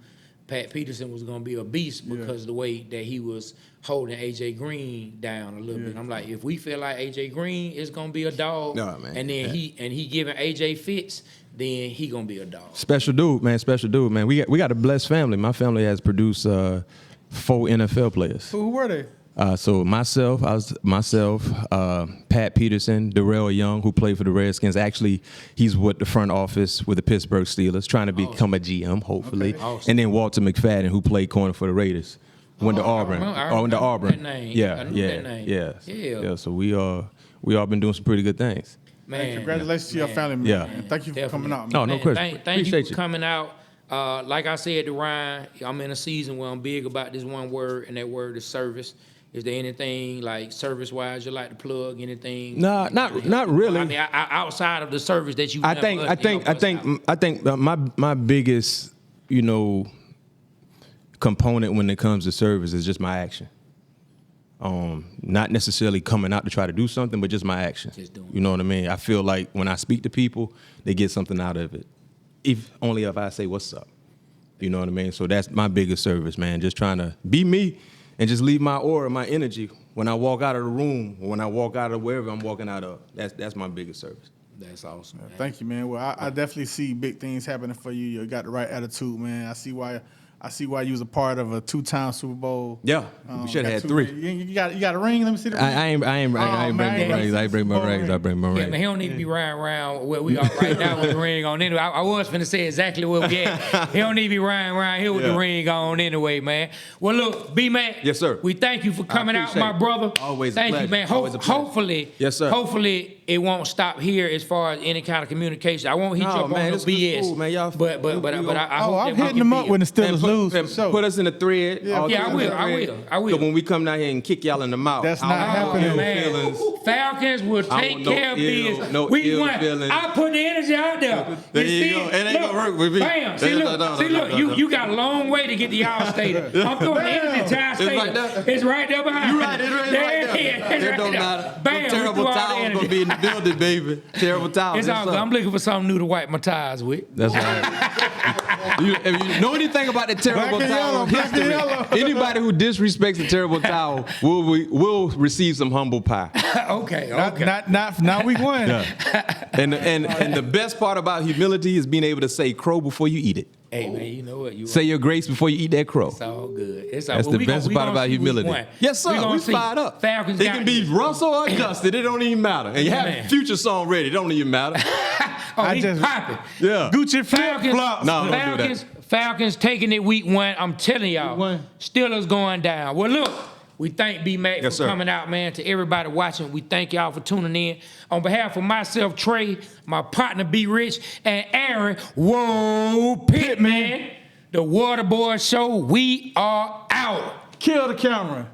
Pat Peterson was going to be a beast because of the way that he was holding A.J. Green down a little bit. I'm like, if we feel like A.J. Green is going to be a dog, No, man. and then he giving A.J. fits, then he going to be a dog. Special dude, man. We got a blessed family. My family has produced 4 NFL players. Who were they? So myself, Pat Peterson, Darrell Young, who played for the Redskins. Actually, he's with the front office with the Pittsburgh Steelers, trying to become a GM, hopefully. Okay. Awesome. And then Walter McFadden, who played corner for the Raiders. Went to Auburn. I Went to remember Auburn. that name. Yeah, I knew yeah, that name. yeah. Yeah. So we all been doing some pretty good things. Man, Congratulations to your family, man. Yeah. And thank you for Definitely. coming out, man. No, no question. Thank you Appreciate for you. coming out. Like I said to Ryan, I'm in a season where I'm big about this one word, and that word is service. Is there anything like service-wise you like to plug? Anything? Nah, not really. I mean, outside of the service that you. I think my biggest, component when it comes to service is just my action. Not necessarily coming out to try to do something, but just my action. Just doing it. You know what I mean? I feel like when I speak to people, they get something out of it. If I say what's up. You know what I mean? So that's my biggest service, man. Just trying to be me and just leave my aura, my energy when I walk out of the room, or when I walk out of wherever I'm walking out of. That's my biggest service. That's awesome. Man. Thank you, man. Well, I definitely see big things happening for you. You got the right attitude, man. I see why you was a part of a 2-time Super Bowl. Yeah, we should have had 3. You got a ring? Let me see the ring. I ain't bring my rings. I bring my rings. Yeah, man, he don't need to be riding around where we are right now with the ring on anyway. I was finna say exactly where we at. He don't need to be riding around here with the ring on anyway, man. Well, look, B-Mac. Yes, sir. We thank you for coming out, appreciate my it. brother. Always a thank you, pleasure. man. Always a pleasure. Hopefully, Yes, sir. Hopefully, it won't stop here as far as any kind of communication. I won't hit you up man, on no this was BS. cool, man. Y'all- but I hope I'm that we hitting can them be up when the Steelers lose. for sure. Put us in the thread. Yeah, all Yeah, three I in the will. thread. I will. So when we come down here and kick y'all in the mouth, That's I not don't happening. want no Man. feelings. Falcons will I take want no care of ill- business. no We ill won. feelings. I put the energy out there. There you go. It ain't gonna work with me. Bam. See, look. You got a long way to get to y'all stadium. I'm throwing the energy to our stadium. right there. It's right there behind You me. right, it's right There there. it is. It's It right don't there. matter. Bam. Them we terrible threw all the towels energy. gonna be in the building, baby. Terrible towels. It's all good. I'm looking for something new to wipe my tires with. That's right. If you know anything about the terrible Black and towel yellow, black and history, yellow. anybody who disrespects the terrible towel will receive some humble pie. Okay. Not week 1. And the best part about humility is being able to say crow before you eat it. Hey, man, you know what? Say your grace before you eat that crow. It's all good. It's all That's well, the best part about humility. Yes, sir. We fired up. Falcons It got can be Russell or Justin. It don't even matter. And you have Man. future song ready. It don't even matter. Oh, he's popping. Yeah. Gucci flip Falcons, flops. No, don't do that. Falcons taking it week 1. I'm telling y'all. Week 1. Steelers going down. Well, look, we thank B-Mac Yes, for sir. coming out, man. To everybody watching, we thank y'all for tuning in. On behalf of myself, Trey, my partner, B. Rich, and Aaron, Pittman, the Waterboyz Show, we are out. Kill the camera.